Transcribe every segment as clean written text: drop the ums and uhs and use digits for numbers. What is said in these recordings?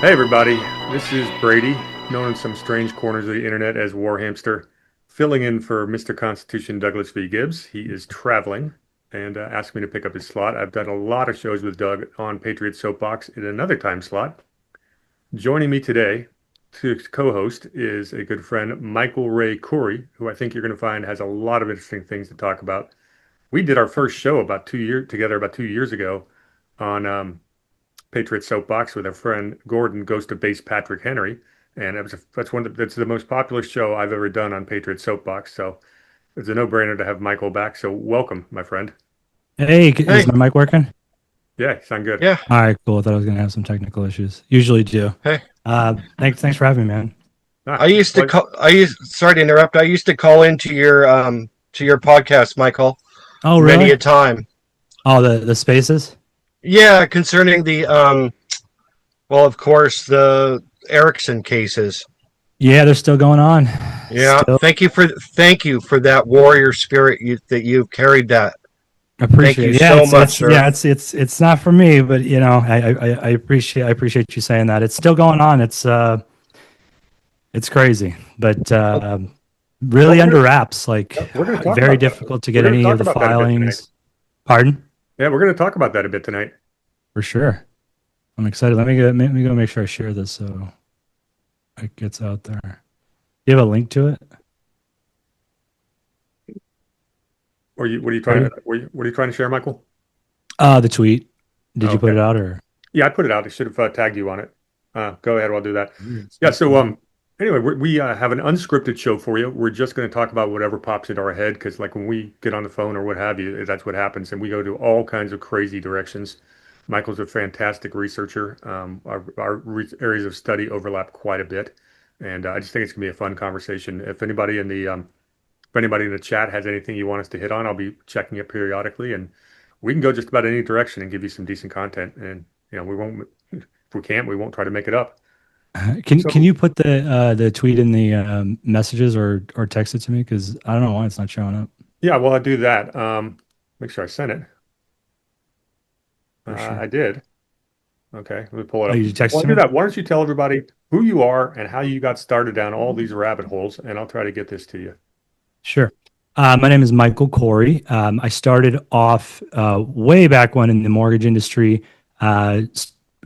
Hey everybody, this is Brady, known in some strange corners of the internet as Warhamster, filling in for Mr. Constitution Douglas V. Gibbs. He is traveling and asked me to pick up his slot. I've done a lot of shows with Doug on Patriot Soapbox in another time slot. Joining me today to co-host is a good friend, Michael Ray Khoury, who I think you're going to find has a lot of interesting things to talk about. We did our first show about 2 years together about 2 years ago on Patriot Soapbox with our friend Gordon Ghost of Base Patrick Henry, and that's the most popular show I've ever done on Patriot Soapbox. So it's a no-brainer to have Michael back. So welcome, my friend. Hey, is Hey, my mic working? Yeah, you sound good. yeah, All right, cool. I thought I was gonna have some technical issues. Usually do. hey. Thanks for having me, man. I It's a used to pleasure. call. Sorry to interrupt. I used to call into your podcast, Michael, Oh, many really? a time. Oh, the spaces. Yeah, concerning the well, of course, the Ericsson cases. Yeah, they're still going on. Yeah, Still thank you for that warrior spirit that you've carried. That thank you appreciate. Yeah, so much, sir. it's not for me, but I appreciate you saying that. It's still going on. It's crazy, but Well, Well, really under wraps. Like we're going to talk very about that. difficult to We're get going to any of talk the about that a bit tonight. filings. Pardon? Yeah, we're going to talk about that a bit tonight. For sure. I'm excited. Let me go make sure I share this so it gets out there. You have a link to it? Or what are you trying to Pardon? what are you trying to share, Michael? The tweet. Did you put Okay. it out or? Yeah, I put it out. I should have tagged you on it. Go ahead, I'll do that. Yeah, Sweet. so anyway, we have an unscripted show for you. We're just going to talk about whatever pops into our head because like when we get on the phone or what have you, that's what happens, and we go to all kinds of crazy directions. Michael's a fantastic researcher. Our areas of study overlap quite a bit, and I just think it's going to be a fun conversation. If anybody in the chat has anything you want us to hit on, I'll be checking it periodically, and we can go just about any direction and give you some decent content. And we won't if we can't, we won't try to make it up. Can So you put the tweet in the messages or text it to me because I don't know why it's not showing up yeah, well, I do that. Make sure I sent it. for sure. I did. Okay, let me pull it Oh, up. you text it While I to do me? that, why don't you tell everybody who you are and how you got started down all these rabbit holes, and I'll try to get this to you. Sure. My name is Michael Khoury. I started off way back when in the mortgage industry,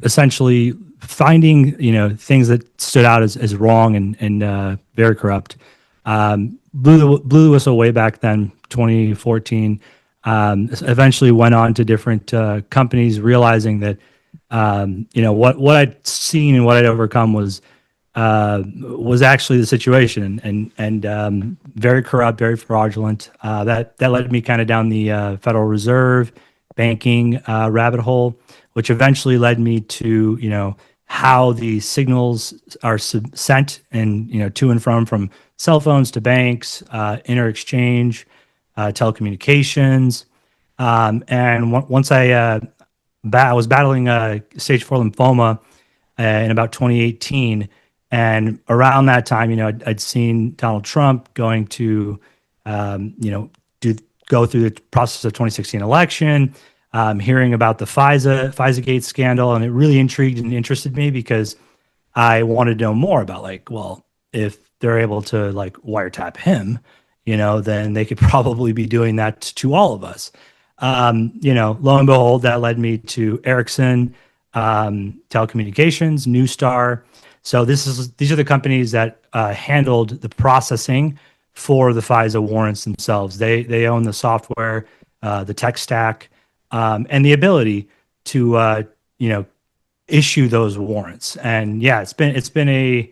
essentially finding things that stood out as wrong and very corrupt. Blew the whistle way back then, 2014. Eventually went on to different companies, realizing that what I'd seen and what I'd overcome was actually the situation and very corrupt, very fraudulent. That led me kind of down the Federal Reserve banking rabbit hole, which eventually led me to how the signals are sent and to and from cell phones to banks, inter exchange, telecommunications, and once I was battling stage 4 lymphoma in about 2018. And around that time, I'd seen Donald Trump going to, do go through the process of 2016 election, hearing about the FISA Gate scandal, and it really intrigued and interested me because I wanted to know more about like, well, if they're able to like wiretap him, then they could probably be doing that to all of us. Lo and behold, that led me to Ericsson, telecommunications, New Star. So these are the companies that handled the processing for the FISA warrants themselves. They own the software, the tech stack, and the ability to issue those warrants. And yeah, it's been a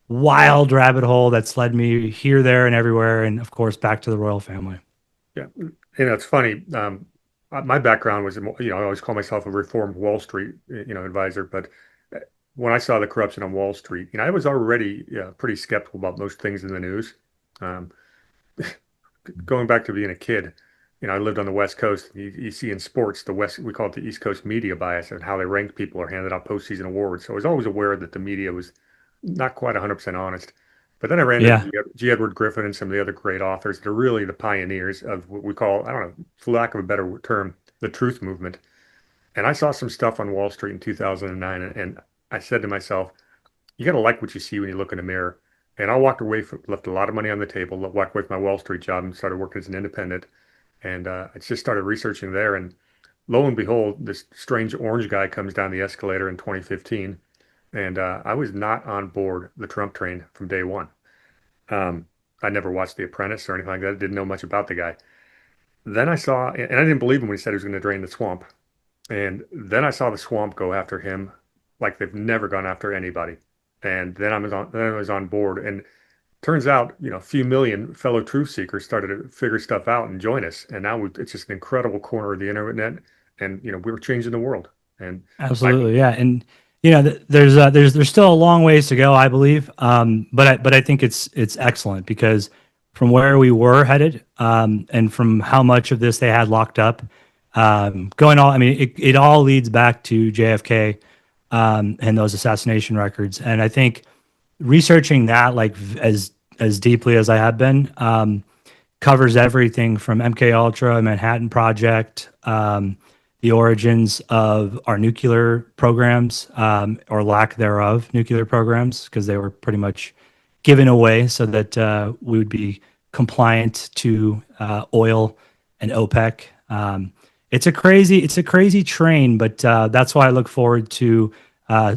wild rabbit hole that's led me here, there, and everywhere, and of course back to the royal family. Yeah, it's funny. My background was, I always call myself a reformed Wall Street, advisor. But when I saw the corruption on Wall Street, I was already pretty skeptical about most things in the news. Um, Going back to being a kid, I lived on the West Coast. You see in sports, the West, we call it the East Coast media bias and how they rank people or handed out postseason awards. So I was always aware that the media was not quite 100% honest. But then I ran into Yeah. G. Edward Griffin and some of the other great authors that are really the pioneers of what we call, I don't know, for lack of a better term, the truth movement. And I saw some stuff on Wall Street in 2009, and I said to myself, you got to like what you see when you look in the mirror. And I walked away from, left a lot of money on the table, walked away from my Wall Street job and started working as an independent. And I just started researching there. And lo and behold, this strange orange guy comes down the escalator in 2015. And I was not on board the Trump train from day one. Um, I never watched The Apprentice or anything like that. Didn't know much about the guy. Then I saw, and I didn't believe him when he said he was going to drain the swamp. And then I saw the swamp go after him like they've never gone after anybody. And then I was on board. And turns out, a few million fellow truth seekers started to figure stuff out and join us. And now it's just an incredible corner of the internet. And we're changing the world. And I, Absolutely, yeah, and there's still a long ways to go, I believe. But I think it's excellent because from where we were headed, and from how much of this they had locked up, going all. I mean, it all leads back to JFK, and those assassination records. And I think researching that as deeply as I have been, covers everything from MK Ultra, Manhattan Project, the origins of our nuclear programs, or lack thereof, nuclear programs, because they were pretty much given away so that we would be compliant to oil and OPEC. It's a crazy train, but that's why I look forward to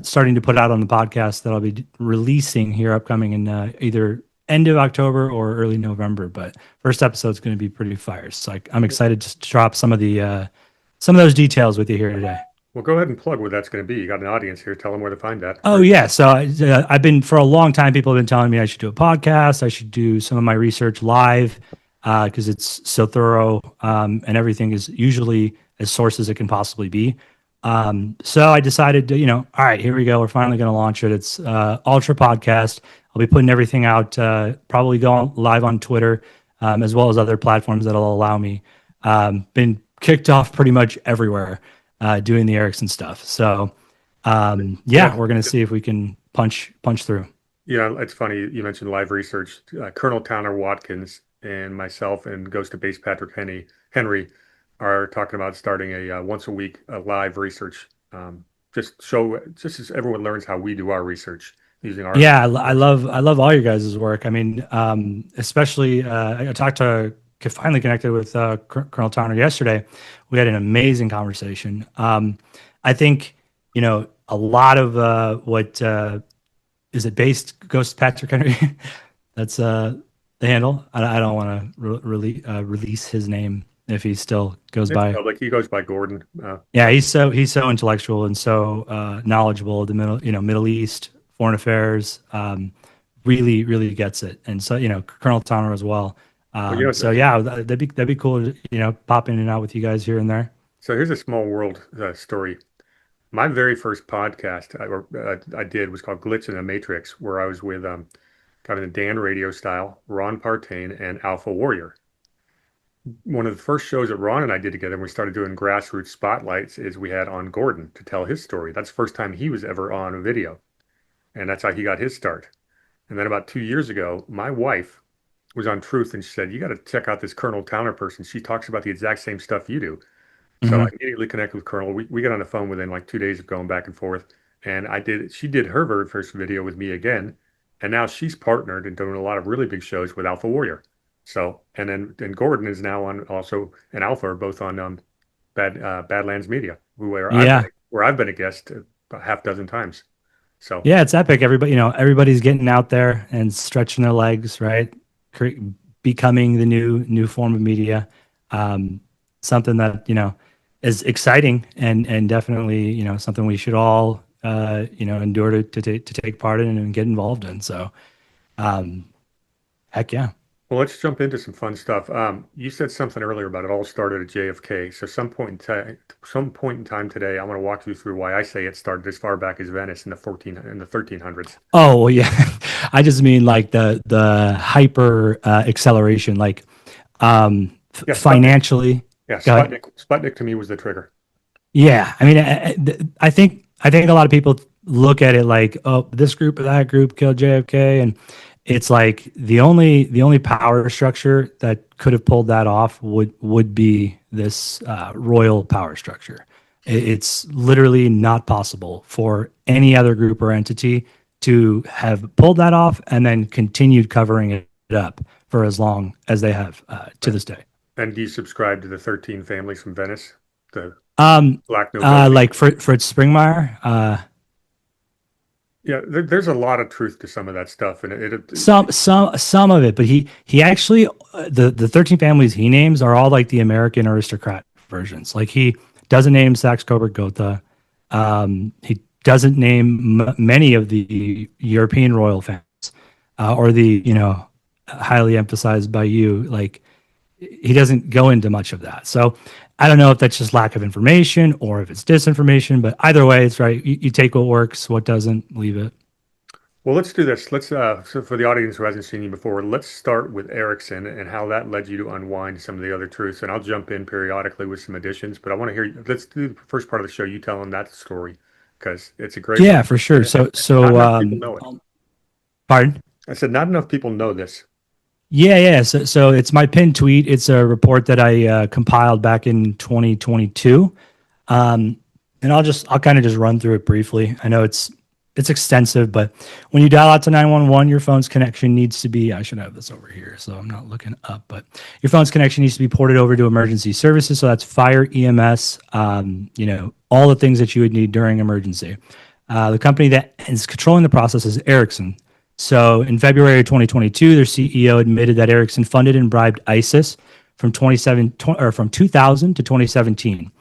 starting to put out on the podcast that I'll be releasing here upcoming in either end of October or early November. But first episode is going to be pretty fire. So I'm excited to drop some of those details with you here today. well, go ahead and plug where that's going to be. You got an audience here. Tell them where to find that. Oh yeah, so I've been for a long time. People have been telling me I should do a podcast. I should do some of my research live because it's so thorough, and everything is usually as source as it can possibly be. So I decided to, all right, here we go. We're finally going to launch it. It's Ultra Podcast. I'll be putting everything out, probably going live on Twitter, as well as other platforms that'll allow me. Been kicked off pretty much everywhere, doing the Ericsson stuff. So, we're going to see if we can punch through. It's funny you mentioned live research. Colonel Towner Watkins and myself and Ghost to Base Patrick Henry are talking about starting a once a week live research. Just as everyone learns how we do our research using our. Yeah, I love all your guys' work. I mean, especially I finally connected with Colonel Towner yesterday. We had an amazing conversation. I think a lot of what is it based Ghost Patrick Henry? That's the handle. I don't want to release his name if he still goes It's by. public. He goes by Gordon. Yeah, he's so intellectual and so knowledgeable of the Middle East, foreign affairs. Really, really gets it. And so Colonel Towner as well. So yeah, that'd be cool to pop in and out with you guys here and there. So here's a small world story. My very first podcast I did was called Glitch in the Matrix, where I was with kind of the Dan Radio style, Ron Partain and Alpha Warrior. One of the first shows that Ron and I did together when we started doing grassroots spotlights is we had on Gordon to tell his story. That's the first time he was ever on a video. And that's how he got his start. And then about 2 years ago, my wife was on Truth and she said, you got to check out this Colonel Towner person. She talks about the exact same stuff you do. So I immediately connected with Colonel. We got on the phone within like 2 days of going back and forth. And she did her very first video with me again. And now she's partnered and doing a lot of really big shows with Alpha Warrior. So, and Gordon is now on also, and Alpha are both on Badlands Media, where I've been a guest about half dozen times. So yeah, it's epic. Everybody's getting out there and stretching their legs, right? Becoming the new form of media. Something that is exciting and definitely something we should all endure to take part in and get involved in. So, heck yeah. Well, let's jump into some fun stuff. You said something earlier about it all started at JFK. So some point in time today, I'm going to walk you through why I say it started as far back as Venice in the 1300s. Oh well, yeah. I just mean like the hyper acceleration, like financially. Yeah, Sputnik to me was the trigger. Yeah, I mean, I think a lot of people look at it like, oh, this group or that group killed JFK, and it's like the only power structure that could have pulled that off would be this royal power structure. It's literally not possible for any other group or entity to have pulled that off and then continued covering it up for as long as they have to this day. And do you subscribe to the 13 families from Venice, the black nobility? Like Fritz Springmeier, Yeah, there's a lot of truth to some of that stuff, and some of it, but he actually the 13 families he names are all like the American aristocrat versions. Like he doesn't name Saxe Coburg Gotha. He doesn't name many of the European royal families or the highly emphasized by you. Like he doesn't go into much of that. So I don't know if that's just lack of information or if it's disinformation, but either way, it's right. You take what works, what doesn't, leave it. well, let's do this. Let's so for the audience who hasn't seen you before, let's start with Ericsson and how that led you to unwind some of the other truths, and I'll jump in periodically with some additions. But I want to hear. Let's do the first part of the show. You telling that story because it's a great Yeah, one. for sure. So Not enough people know it. pardon. I said not enough people know this. Yeah. So it's my pinned tweet. It's a report that I compiled back in 2022, and I'll kind of just run through it briefly. I know it's extensive, but when you dial out to 911, your phone's connection needs to be. I should have this over here, so I'm not looking up. But your phone's connection needs to be ported over to emergency services. So that's fire, EMS, all the things that you would need during emergency. The company that is controlling the process is Ericsson. So in February of 2022, their CEO admitted that Ericsson funded and bribed ISIS from 2000 to 2017.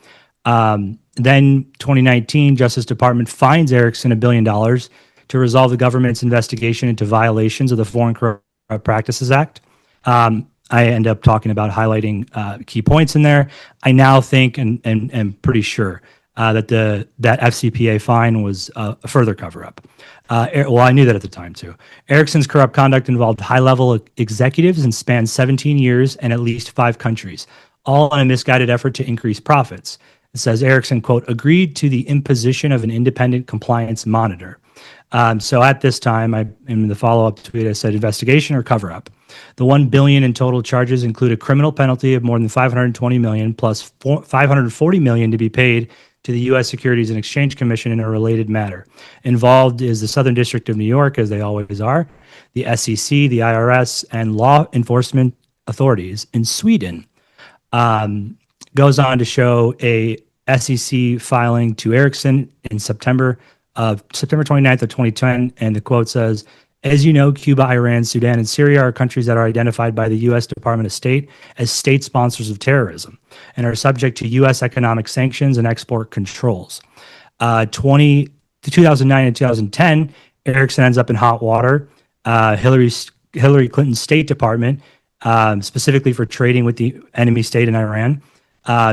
Then 2019, Justice Department fines Ericsson $1 billion to resolve the government's investigation into violations of the Foreign Corrupt Practices Act. I end up talking about highlighting key points in there. I now think and am pretty sure that that FCPA fine was a further cover up. Well, I knew that at the time too. Ericsson's corrupt conduct involved high-level executives and spanned 17 years and at least 5 countries, all in a misguided effort to increase profits. It says Ericsson, quote, agreed to the imposition of an independent compliance monitor. So at this time, in the follow-up tweet, I said investigation or cover-up. The $1 billion in total charges include a criminal penalty of more than $520 million plus $540 million to be paid to the U.S. Securities and Exchange Commission in a related matter. Involved is the Southern District of New York, as they always are, the SEC, the IRS, and law enforcement authorities in Sweden. Goes on to show a SEC filing to Ericsson in September 29th of 2010, and the quote says, as you know, Cuba, Iran, Sudan, and Syria are countries that are identified by the U.S. Department of State as state sponsors of terrorism and are subject to U.S. economic sanctions and export controls. 2009 and 2010, Ericsson ends up in hot water. Hillary Clinton's State Department, specifically for trading with the enemy state in Iran,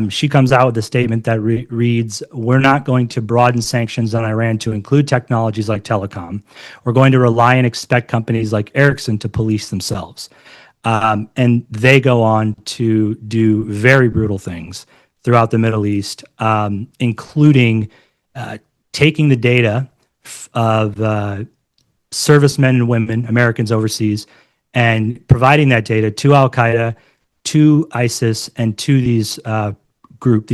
she comes out with a statement that reads, we're not going to broaden sanctions on Iran to include technologies like telecom. We're going to rely and expect companies like Ericsson to police themselves. And they go on to do very brutal things throughout the Middle East, including taking the data of servicemen and women, Americans overseas, and providing that data to Al-Qaeda, to ISIS, and to these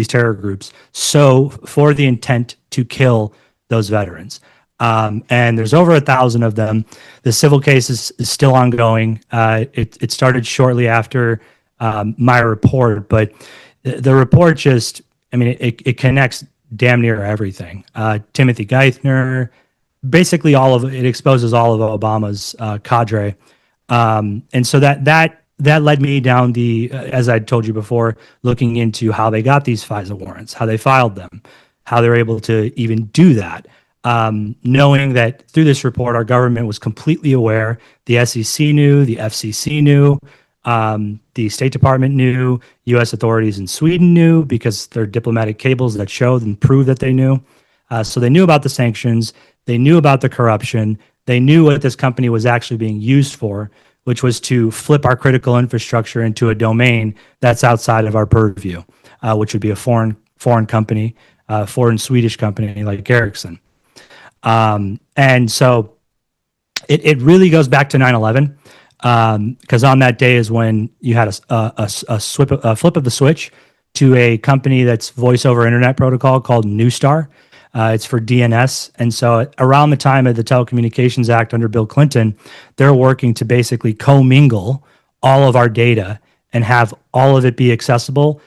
terror groups, so for the intent to kill those veterans. And there's over 1,000 of them. The civil case is still ongoing. It started shortly after my report, but the report just, it connects damn near everything. Timothy Geithner, basically it exposes all of Obama's cadre. And so that led me down as I told you before, looking into how they got these FISA warrants, how they filed them, how they're able to even do that. Knowing that through this report, our government was completely aware. The SEC knew, the FCC knew, the State Department knew, U.S. authorities in Sweden knew because there are diplomatic cables that showed and prove that they knew. So they knew about the sanctions. They knew about the corruption. They knew what this company was actually being used for, which was to flip our critical infrastructure into a domain that's outside of our purview, which would be a foreign company, foreign Swedish company like Ericsson. And so it really goes back to 9/11, because on that day is when you had a flip of the switch to a company that's voice over internet protocol called Newstar. It's for DNS. And so around the time of the Telecommunications Act under Bill Clinton, they're working to basically commingle all of our data and have all of it be accessible,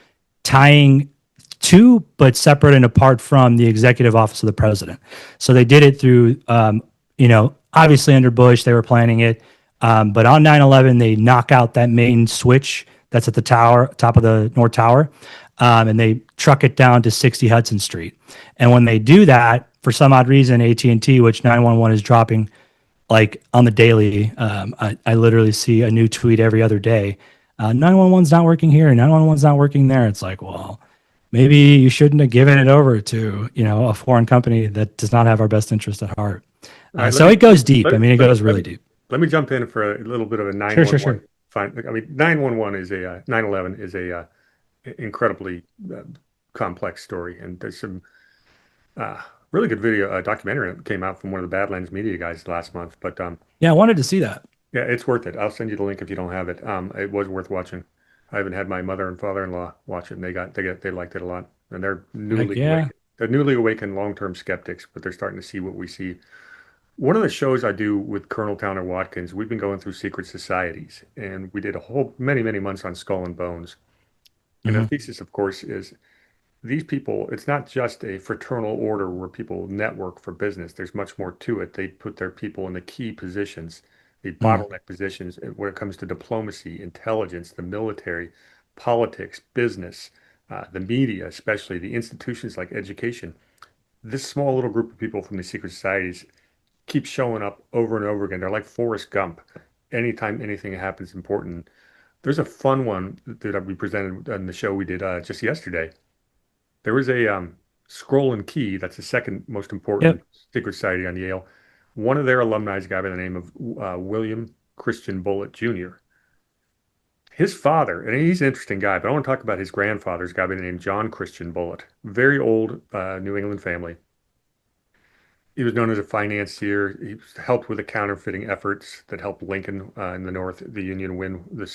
tying to, but separate and apart from the executive office of the president. So they did it through, obviously under Bush, they were planning it. But on 9/11, they knock out that main switch that's at the tower, top of the North Tower, and they truck it down to 60 Hudson Street. And when they do that, for some odd reason, AT&T, which 911 is dropping like on the daily, I literally see a new tweet every other day. 911's not working here, 911's not working there. It's like, well, maybe you shouldn't have given it over to, a foreign company that does not have our best interest at heart. Right, so it goes deep. It goes really deep. Let me jump in for a little bit of a 911. Sure. Fine. 911 is 9/11 is a incredibly complex story, and there's some really good video documentary that came out from one of the Badlands Media guys last month. But yeah, I wanted to see that. yeah, it's worth it. I'll send you the link if you don't have it. It was worth watching. I even had my mother and father-in-law watch it, and they liked it a lot. And they're newly awakened long-term skeptics, but they're starting to see what we see. One of the shows I do with Colonel Towner Watkins, we've been going through secret societies, and we did a whole many months on Skull and Bones. And the thesis, of course, is these people, it's not just a fraternal order where people network for business. There's much more to it. They put their people in the key positions, the bottleneck positions when it comes to diplomacy, intelligence, the military, politics, business, the media, especially the institutions like education. This small little group of people from the secret societies keep showing up over and over again. They're like Forrest Gump. Anytime anything happens important. There's a fun one that we presented on the show we did just yesterday. There was a Scroll and Key. That's the second most important secret society on Yale. One of their alumni is a guy by the name of William Christian Bullitt Jr. His father, and he's an interesting guy, but I want to talk about his grandfather's guy by the name of John Christian Bullitt. Very old New England family. He was known as a financier. He helped with the counterfeiting efforts that helped Lincoln in the North, the Union, win the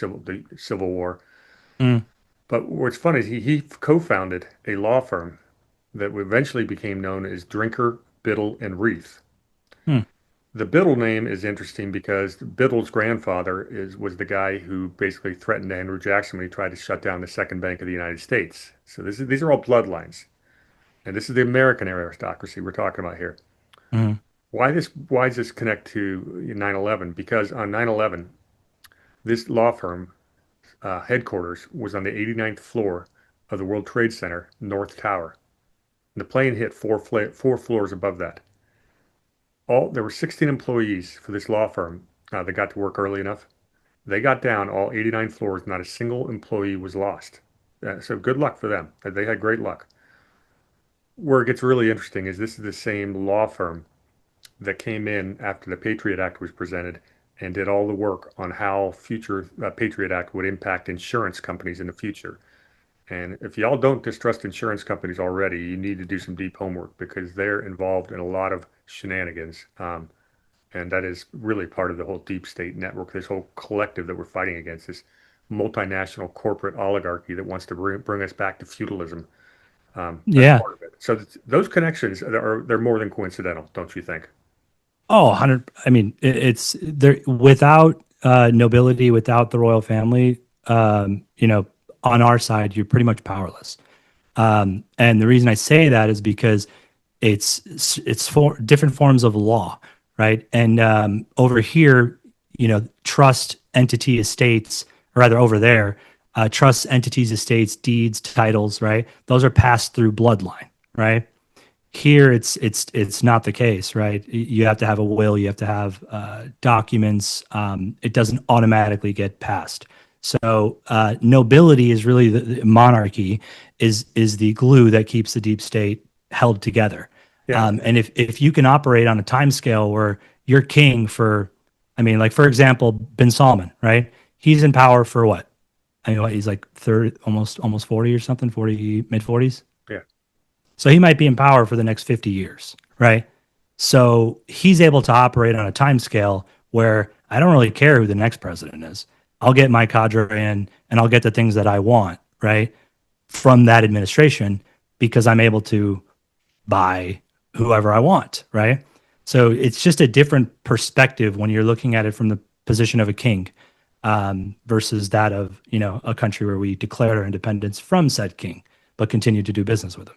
Civil War. But what's funny is he co-founded a law firm that eventually became known as Drinker, Biddle, and Reith. The Biddle name is interesting because Biddle's grandfather was the guy who basically threatened Andrew Jackson when he tried to shut down the Second Bank of the United States. So these are all bloodlines. And this is the American aristocracy we're talking about here. Why does this connect to 9/11? Because on 9/11, this law firm headquarters was on the 89th floor of the World Trade Center North Tower. And the plane hit four floors above that. There were 16 employees for this law firm that got to work early enough. They got down all 89 floors. Not a single employee was lost. So good luck for them. They had great luck. Where it gets really interesting is this is the same law firm that came in after the Patriot Act was presented and did all the work on how future Patriot Act would impact insurance companies in the future. And if y'all don't distrust insurance companies already, you need to do some deep homework because they're involved in a lot of shenanigans. And that is really part of the whole deep state network, this whole collective that we're fighting against, this multinational corporate oligarchy that wants to bring us back to feudalism. Yeah. Part of it. So those connections they're more than coincidental, don't you think? Oh, 100. I mean, it's there without nobility, without the royal family, on our side, you're pretty much powerless. And the reason I say that is because it's for different forms of law, right? And over here, trust entity estates, or rather over there, trust entities, estates, deeds, titles, right? Those are passed through bloodline, right? Here, it's not the case, right? You have to have a will, you have to have documents. It doesn't automatically get passed. So nobility is really the monarchy is the glue that keeps the deep state held together. Yeah. And if you can operate on a time scale where you're king for, like for example, Bin Salman, right? He's in power for what? He's like 30, almost 40 or something, 40, mid 40s. Yeah. So he might be in power for the next 50 years, right? So he's able to operate on a time scale where I don't really care who the next president is. I'll get my cadre in and I'll get the things that I want, right? from that administration because I'm able to buy whoever I want, right? So it's just a different perspective when you're looking at it from the position of a king versus that of, a country where we declared our independence from said king, but continue to do business with him.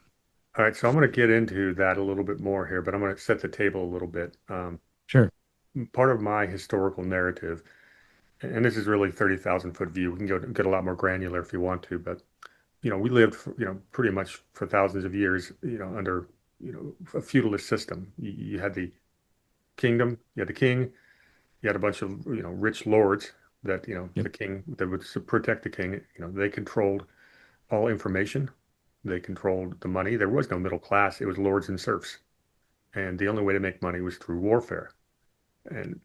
All right, so I'm going to get into that a little bit more here, but I'm going to set the table a little bit. Sure. Part of my historical narrative, and this is really 30,000 foot view. We can get a lot more granular if you want to, but we lived, pretty much for thousands of years, under, a feudalist system. You had the kingdom, you had the king, you had a bunch of, rich lords that, Yep. the king that would protect the king. They controlled all information. They controlled the money. There was no middle class. It was lords and serfs. And the only way to make money was through warfare. And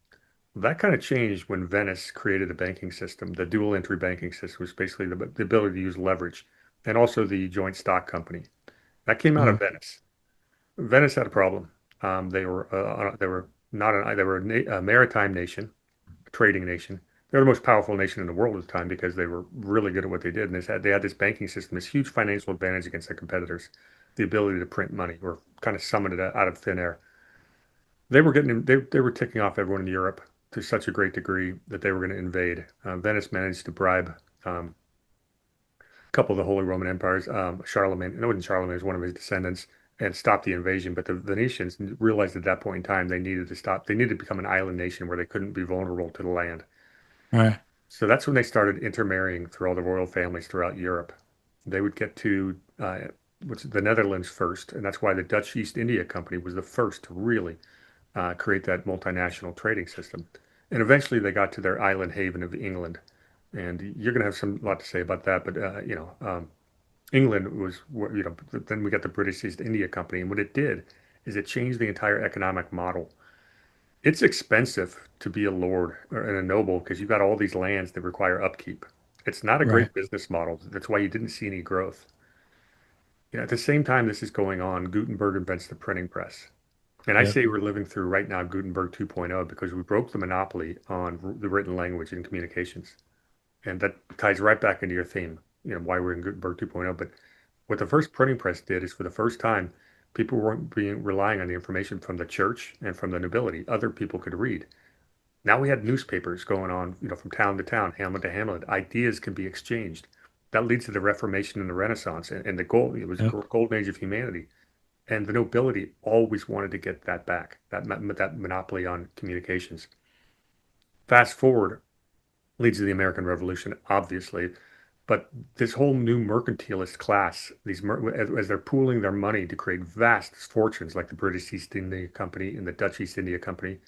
that kind of changed when Venice created the banking system. The dual entry banking system was basically the ability to use leverage and also the joint stock company. That came out Mhm. of Venice. Venice had a problem. They were not an they were a maritime nation, a trading nation. They were the most powerful nation in the world at the time because they were really good at what they did, and they had this banking system, this huge financial advantage against their competitors, the ability to print money or kind of summon it out of thin air. They were ticking off everyone in Europe to such a great degree that they were going to invade. Venice managed to bribe a couple of the Holy Roman Empires, Charlemagne. No, it wasn't Charlemagne; it was one of his descendants, and stop the invasion. But the Venetians realized at that point in time they needed to stop. They needed to become an island nation where they couldn't be vulnerable to the land. All right. So that's when they started intermarrying through all the royal families throughout Europe. They would get to the Netherlands first, and that's why the Dutch East India Company was the first to really create that multinational trading system. And eventually they got to their island haven of England. And you're going to have some lot to say about that, but England was, then we got the British East India Company, and what it did is it changed the entire economic model. It's expensive to be a lord and a noble because you've got all these lands that require upkeep. It's not a Right. great business model. That's why you didn't see any growth. At the same time this is going on, Gutenberg invents the printing press. And I Yep. say we're living through right now Gutenberg 2.0 because we broke the monopoly on the written language and communications. And that ties right back into your theme, why we're in Gutenberg 2.0. But what the first printing press did is for the first time, people weren't being relying on the information from the church and from the nobility. Other people could read. Now we had newspapers going on, from town to town, hamlet to hamlet. Ideas can be exchanged. That leads to the Reformation and the Renaissance and the gold. It was a Yep. golden age of humanity. And the nobility always wanted to get that back, that monopoly on communications. Fast forward leads to the American Revolution, obviously, but this whole new mercantilist class, as they're pooling their money to create vast fortunes, like the British East India Company and the Dutch East India Company,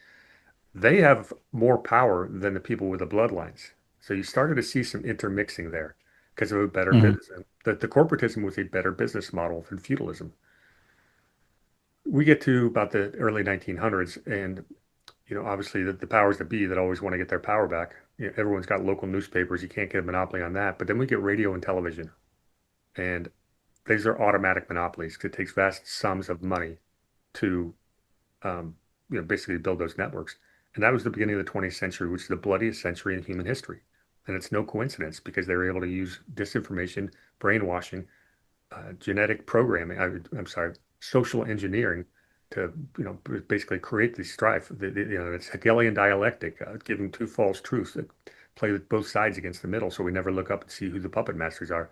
they have more power than the people with the bloodlines. So you started to see some intermixing there because of a better Mhm. business. The corporatism was a better business model than feudalism. We get to about the early 1900s, and obviously the powers that be that always want to get their power back. Everyone's got local newspapers. You can't get a monopoly on that. But then we get radio and television, and these are automatic monopolies. It takes vast sums of money to, basically build those networks. And that was the beginning of the 20th century, which is the bloodiest century in human history. And it's no coincidence because they were able to use disinformation, brainwashing, genetic programming. I'm sorry, social engineering to basically create the strife. It's Hegelian dialectic, giving two false truths that play with both sides against the middle, so we never look up and see who the puppet masters are.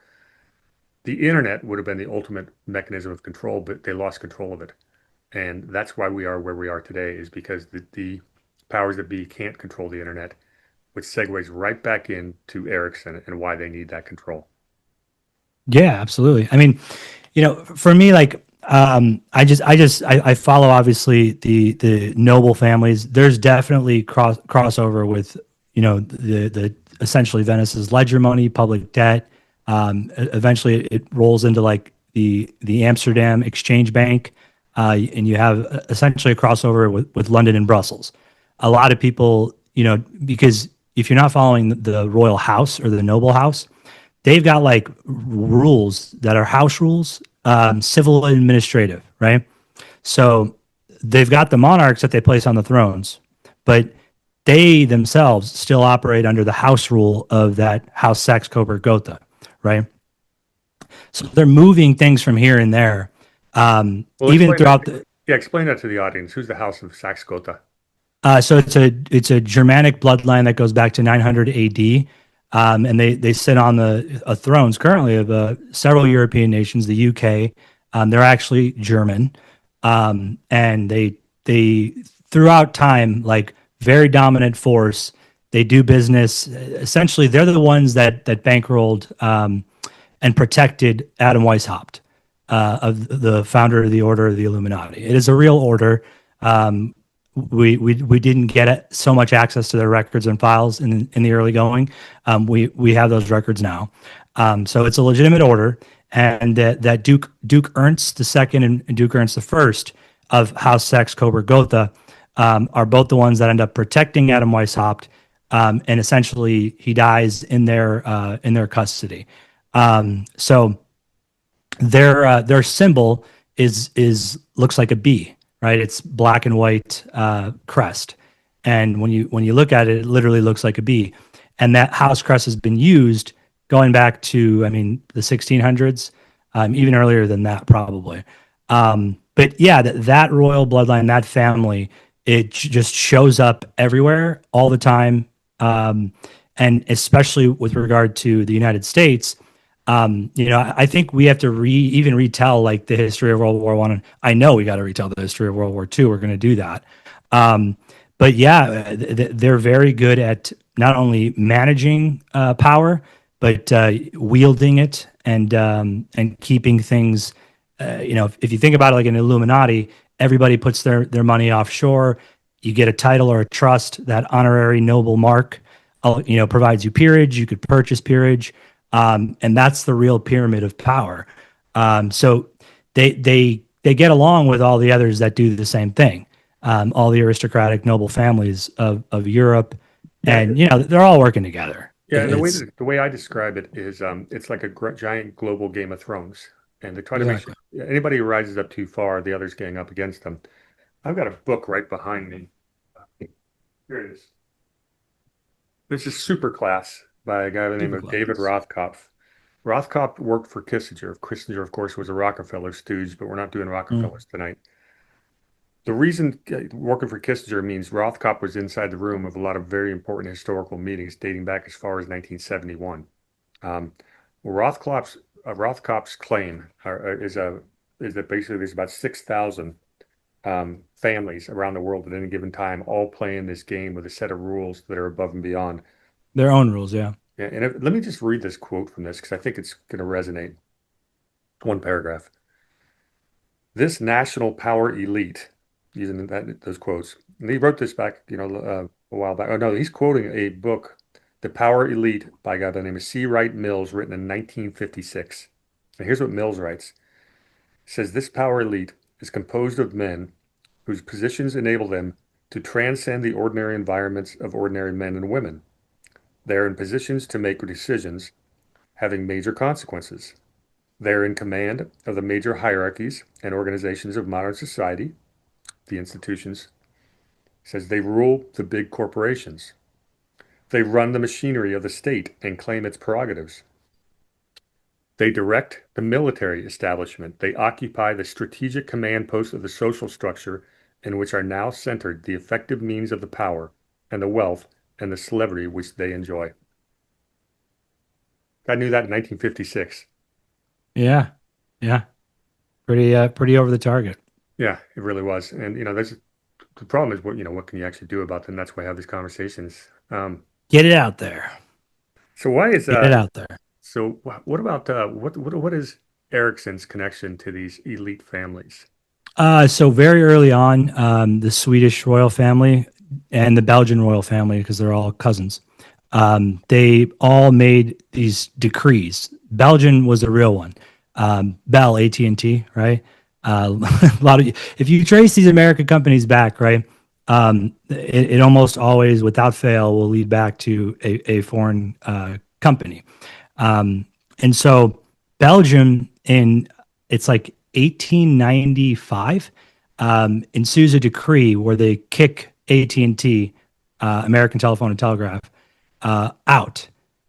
The internet would have been the ultimate mechanism of control, but they lost control of it, and that's why we are where we are today. Is because the powers that be can't control the internet, which segues right back into Ericsson and why they need that control. Yeah, absolutely. I mean, for me, like, I follow obviously the noble families. There's definitely crossover with, the essentially Venice's ledger money, public debt. Eventually it rolls into like the Amsterdam Exchange Bank, and you have essentially a crossover with London and Brussels. A lot of people, because if you're not following the royal house or the noble house, they've got like rules that are house rules, civil and administrative, right? So they've got the monarchs that they place on the thrones, but they themselves still operate under the house rule of that House Saxe Coburg Gotha, right? So they're moving things from here and there, Well, even explain that. throughout the. Yeah, explain that to the audience. Who's the House of Saxe-Gotha? So it's a Germanic bloodline that goes back to 900 AD, and they sit on the thrones currently of several European nations. The UK, they're actually German, and they throughout time, like, very dominant force. They do business. Essentially, they're the ones that bankrolled and protected Adam Weishaupt, of the founder of the Order of the Illuminati. It is a real order. Um, we didn't get so much access to their records and files in the early going. We have those records now, so it's a legitimate order. And that Duke Ernst II and Duke Ernst I of House Saxe-Coburg-Gotha are both the ones that end up protecting Adam Weishaupt, and essentially he dies in their custody. So their symbol is looks like a bee, right? It's black and white crest, and when you look at it, it literally looks like a bee. And that house crest has been used going back to, I mean, the 1600s, even earlier than that probably. But yeah, that royal bloodline, that family, it just shows up everywhere all the time, and especially with regard to the United States. I think we have to even retell, like, the history of World War I. I know we got to retell the history of World War II. We're going to do that. But yeah, they're very good at not only managing power, but wielding it and keeping things. If you think about it, like an Illuminati, everybody puts their money offshore. You get a title or a trust. That honorary noble mark, provides you peerage. You could purchase peerage. And that's the real pyramid of power. So they get along with all the others that do the same thing. All the aristocratic noble families of Europe, and they're all working together. Yeah, and the way I describe it is, it's like a giant global Game of Thrones, and they try to make sure anybody who rises up too far, the others gang up against them. I've got a book right behind me. Here it is. This is Superclass by a guy by the name of David Rothkopf. Rothkopf worked for Kissinger. Kissinger, of course, was a Rockefeller stooge, but we're not doing Rockefellers tonight. The reason working for Kissinger means Rothkopf was inside the room of a lot of very important historical meetings dating back as far as 1971. Rothkopf's claim is that basically there's about 6,000 families around the world at any given time, all playing this game with a set of rules that are above and beyond their own rules. Yeah. Yeah, and let me just read this quote from this because I think it's going to resonate. One paragraph. This national power elite, using those quotes, and he wrote this back, a while back. Oh no, he's quoting a book, "The Power Elite" by a guy by the name of C. Wright Mills, written in 1956. And here's what Mills writes. He says, "This power elite is composed of men whose positions enable them to transcend the ordinary environments of ordinary men and women. They are in positions to make decisions having major consequences. They are in command of the major hierarchies and organizations of modern society, the institutions." It says they rule the big corporations. They run the machinery of the state and claim its prerogatives. They direct the military establishment. They occupy the strategic command posts of the social structure in which are now centered the effective means of the power and the wealth and the celebrity which they enjoy. I knew that in 1956. Yeah. Pretty over the target. Yeah, it really was. And that's the problem is what can you actually do about them? That's why I have these conversations. Get it out there. So why is Get it out there. So what about what is Ericsson's connection to these elite families? So very early on, the Swedish royal family and the Belgian royal family, because they're all cousins, they all made these decrees. Belgian was the real one. Bell, AT&T, right? A lot of, if you trace these American companies back, right, it almost always, without fail, will lead back to a foreign company. And so Belgium, it's like 1895, ensues a decree where they kick AT&T, American Telephone and Telegraph, out,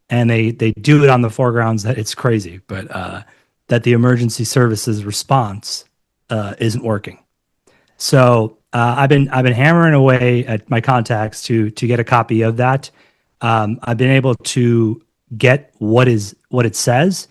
and they do it on the foregrounds that it's crazy, but that the emergency services response isn't working. So I've been hammering away at my contacts to get a copy of that. I've been able to get what it says,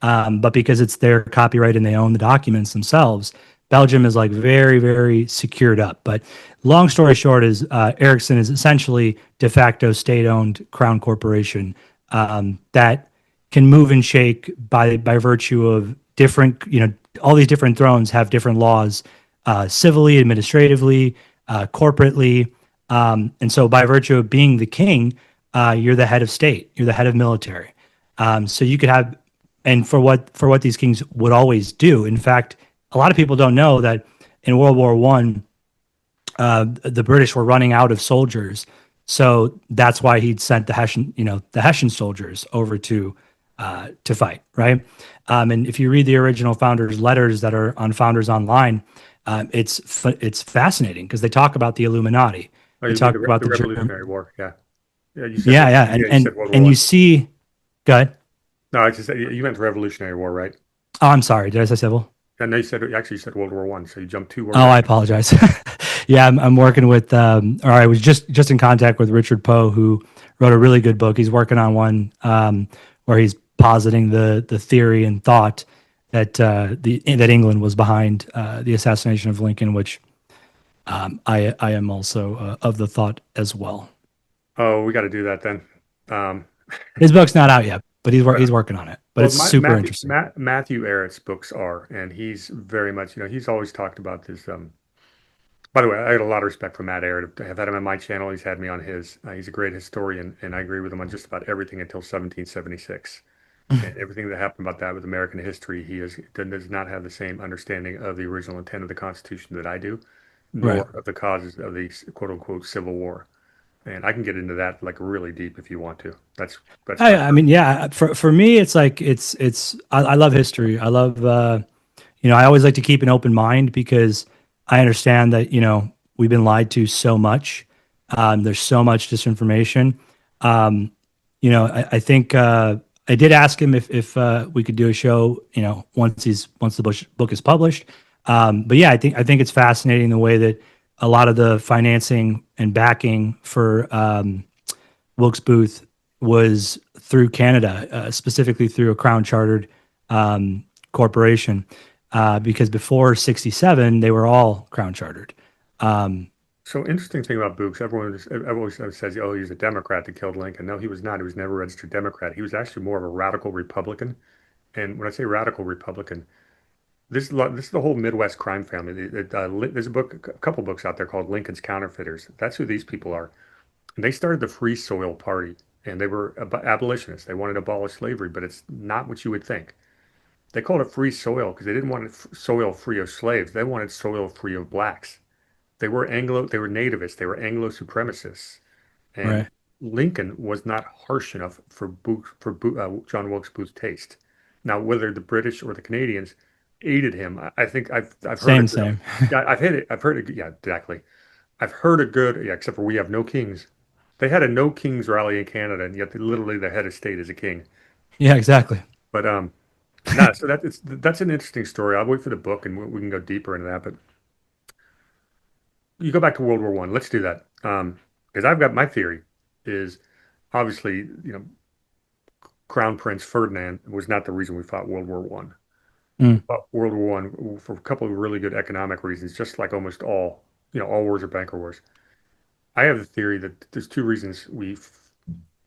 but because it's their copyright and they own the documents themselves, Belgium is like very, very secured up. But long story short is Ericsson is essentially de facto state-owned crown corporation that can move and shake by virtue of different, all these different thrones have different laws, civilly, administratively, corporately, and so by virtue of being the king, you're the head of state, you're the head of military. So you could have, and for what these kings would always do. In fact, a lot of people don't know that in World War One, the British were running out of soldiers, so that's why he'd sent the Hessian soldiers over to fight, right? And if you read the original founders' letters that are on Founders Online, it's fascinating because they talk about the Illuminati. Oh, They you mean talk about the the Revolutionary War? Yeah, yeah. You said yeah, yeah, you said World War and you One. see, go ahead. No, I just said you meant the Revolutionary War, right? Oh, I'm sorry. Did I say civil? I know you said actually you said World War One, so you jumped two words. Oh, I apologize. Yeah, I'm working with, or I was just in contact with Richard Poe, who wrote a really good book. He's working on one where he's positing the theory and thought that that England was behind the assassination of Lincoln, which I am also of the thought as well. Oh, we got to do that then. Um, His book's not out yet, but he's working on it. But well, it's super interesting. Matthew Ehret's books are, and he's very much, he's always talked about this. By the way, I got a lot of respect for Matt Ehret. I've had him on my channel. He's had me on his. He's a great historian, and I agree with him on just about everything until 1776. And everything that happened about that with American history, does not have the same understanding of the original intent of the Constitution that I do, Right. nor of the causes of the quote unquote Civil War. And I can get into that like really deep if you want to. That's I mean, yeah. For me, it's like I love history. I love I always like to keep an open mind because I understand that we've been lied to so much. There's so much disinformation. I think I did ask him if we could do a show. Once the book is published. But yeah, I think it's fascinating the way that a lot of the financing and backing for Wilkes Booth was through Canada, specifically through a crown chartered corporation, because before '67 they were all crown chartered. So interesting thing about Books, everyone always says, "Oh, he's a Democrat that killed Lincoln." No, he was not. He was never a registered Democrat. He was actually more of a radical Republican. And when I say radical Republican, this is the whole Midwest crime family. There's a couple books out there called Lincoln's Counterfeiters. That's who these people are. And they started the Free Soil Party, and they were abolitionists. They wanted to abolish slavery, but it's not what you would think. They called it free soil because they didn't want soil free of slaves. They wanted soil free of blacks. They were nativists, they were Anglo supremacists, and Right. Lincoln was not harsh enough for John Wilkes Booth's taste. Now, whether the British or the Canadians aided him, I think I've heard Same. yeah, I've heard it, yeah, exactly. I've heard a good, yeah, except for we have no kings. They had a no kings rally in Canada, and yet literally the head of state is a king. Yeah, exactly. But no, so that's an interesting story. I'll wait for the book, and we can go deeper into that. But you go back to World War One. Let's do that. Because I've got my theory is obviously, Crown Prince Ferdinand was not the reason we fought World War One. We Mm, fought World War One for a couple of really good economic reasons, just like almost all wars are banker wars. I have the theory that there's two reasons we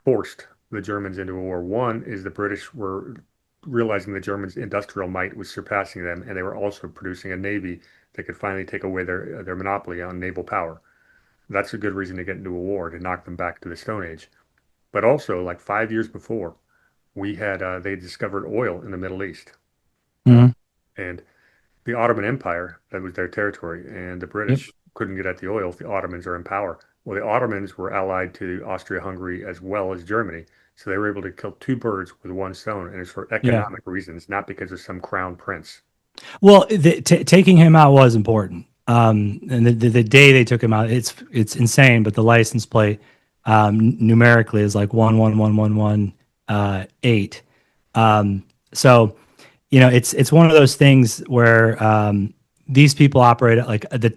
forced the Germans into a war. One is the British were realizing the Germans' industrial might was surpassing them, and they were also producing a navy that could finally take away their monopoly on naval power. That's a good reason to get into a war to knock them back to the Stone Age. But also, like 5 years before, we had they discovered oil in the Middle East, uh, mm, and the Ottoman Empire, that was their territory, and the yep. British couldn't get at the oil if the Ottomans are in power. Well, the Ottomans were allied to Austria-Hungary as well as Germany, so they were able to kill two birds with one stone, and it's for Yeah. economic reasons, not because of some crown prince. Well, taking him out was important. And the day they took him out, it's insane. But the license plate numerically is like 11111 8. So it's one of those things where these people operate at like the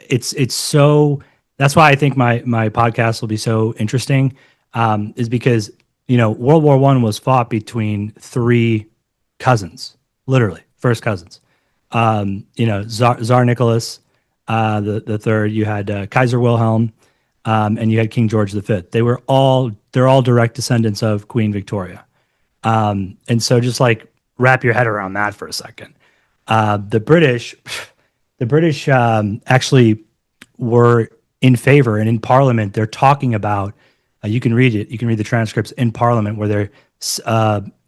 it's so that's why I think my podcast will be so interesting, is because World War One was fought between three cousins, literally first cousins. Tsar Nicholas, the third. You had Kaiser Wilhelm, and you had King George the Fifth. They're all direct descendants of Queen Victoria. And so just like wrap your head around that for a second. The British, actually were in favor, and in Parliament they're talking about. You can read it. You can read the transcripts in Parliament where they're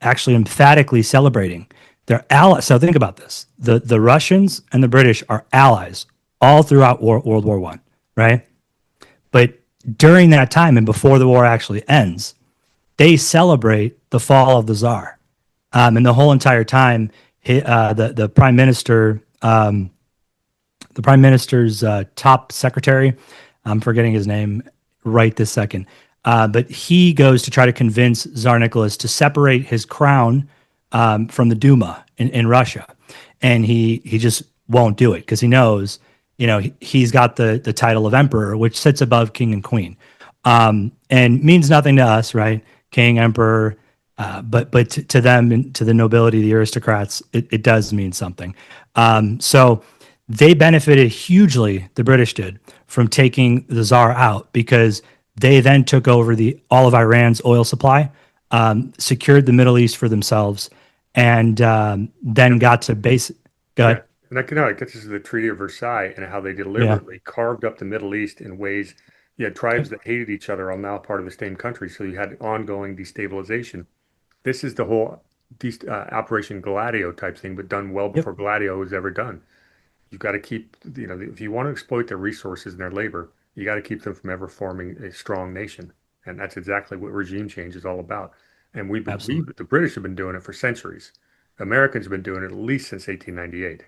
actually emphatically celebrating their allies. So think about this: the Russians and the British are allies all throughout World War One, right? But during that time and before the war actually ends, they celebrate the fall of the czar, and the whole entire time, the prime minister, the prime minister's top secretary, I'm forgetting his name right this second, but he goes to try to convince Tsar Nicholas to separate his crown from the Duma in Russia, and he just won't do it because he knows, he's got the title of emperor, which sits above king and queen, and means nothing to us, right? King, emperor, but to them, and to the nobility, the aristocrats, it does mean something. So they benefited hugely, the British did, from taking the Tsar out because they then took over all of Iran's oil supply, secured the Middle East for themselves, and then got to base. Go ahead. And that gets us to the Treaty of Versailles and how they Yeah. deliberately carved up the Middle East in ways. You had tribes that hated each other all now part of the same country, so you had ongoing destabilization. This is the whole Operation Gladio type thing, but done well Yep. before Gladio was ever done. You've got to keep, if you want to exploit their resources and their labor, you got to keep them from ever forming a strong nation. And that's exactly what regime change is all about. And Absolutely. the British have been doing it for centuries. Americans have been doing it at least since 1898.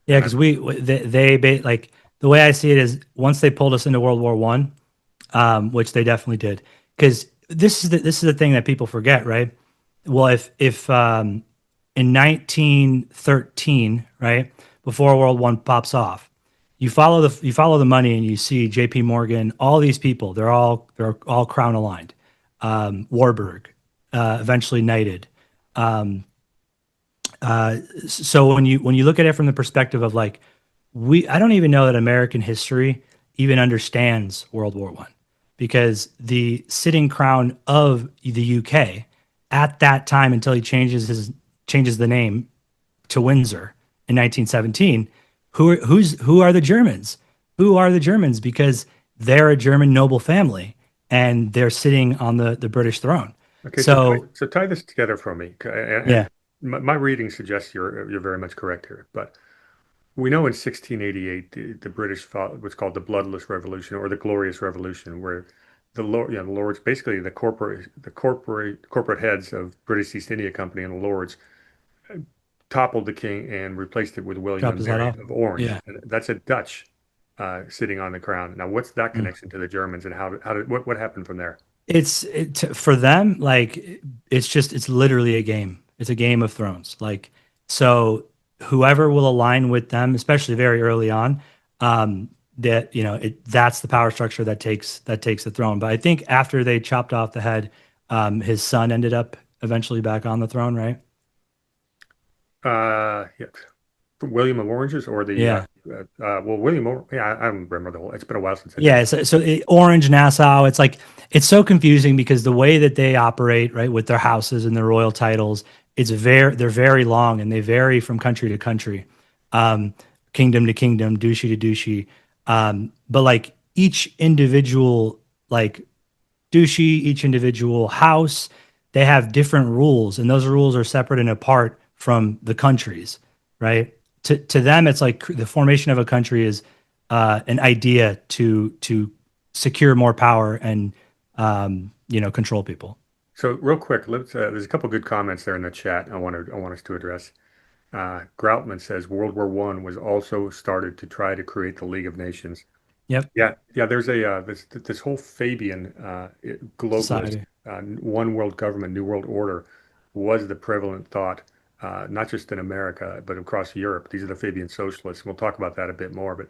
Yeah, And I, because like the way I see it is once they pulled us into World War One, which they definitely did, because this is the thing that people forget, right? Well, if in 1913, right before World One pops off, you follow the money and you see J.P. Morgan, all these people, they're all crown aligned. Warburg, eventually knighted. Um, so when you look at it from the perspective of like I don't even know that American history even understands World War One because the sitting crown of the UK at that time until he changes the name to Windsor in 1917. Who are the Germans? Who are the Germans? Because they're a German noble family and they're sitting on the British throne. okay, So so tie this together for me. And yeah, my reading suggests you're very much correct here. But we know in 1688 the British fought what's called the Bloodless Revolution or the Glorious Revolution, where the lords, basically corporate heads of British East India Company and the lords, toppled the king and replaced it with William chop and his head Mary off. of Orange. Yeah. And that's a Dutch sitting on the crown. Now, what's that Mm. connection to the Germans, and what happened from there? For them, like it's literally a game. It's a game of thrones. Like, so whoever will align with them, especially very early on, that that's the power structure that takes the throne. But I think after they chopped off the head, his son ended up eventually back on the throne, right? Yeah, William of Orange's or the Yeah. well, William. Yeah, I don't remember the whole. It's been a while since I did. Yeah, Orange, Nassau, it's like it's so confusing because the way that they operate, right, with their houses and their royal titles, they're very long and they vary from country to country, um, kingdom to kingdom, duchy to duchy. But like each individual like duchy, each individual house, they have different rules, and those rules are separate and apart from the countries, right? To them, it's like the formation of a country is an idea to secure more power and control people. So real quick, let's. There's a couple good comments there in the chat. I want us to address. Groutman says World War One was also started to try to create the League of Nations. Yep. Yeah. There's this whole Fabian globalist Society. one world government, new world order was the prevalent thought not just in America, but across Europe. These are the Fabian socialists. We'll talk about that a bit more. But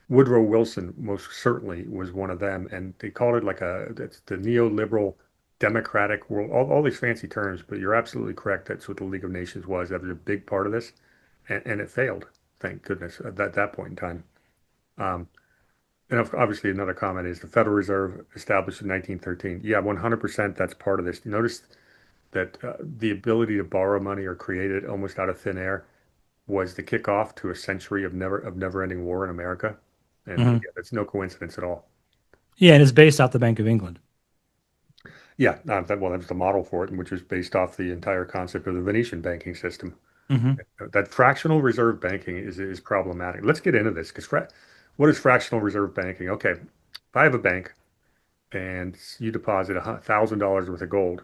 Woodrow Wilson most certainly was one of them, and they called it like it's the neoliberal democratic world, all these fancy terms. But you're absolutely correct. That's what the League of Nations was. That was a big part of this, and it failed. Thank goodness at that point in time. Um, and obviously, another comment is the Federal Reserve established in 1913. Yeah, 100%. That's part of this. Notice that the ability to borrow money or create it almost out of thin air was the kickoff to a century of never-ending war in America. And Hmm. yeah, that's no coincidence at all. Yeah, and it's based off the Bank of England. Yeah, that was the model for it, which was based off the entire concept of the Venetian banking system. Hmm. That fractional reserve banking is problematic. Let's get into this because what is fractional reserve banking? Okay, if I have a bank and you deposit $1,000 worth of gold,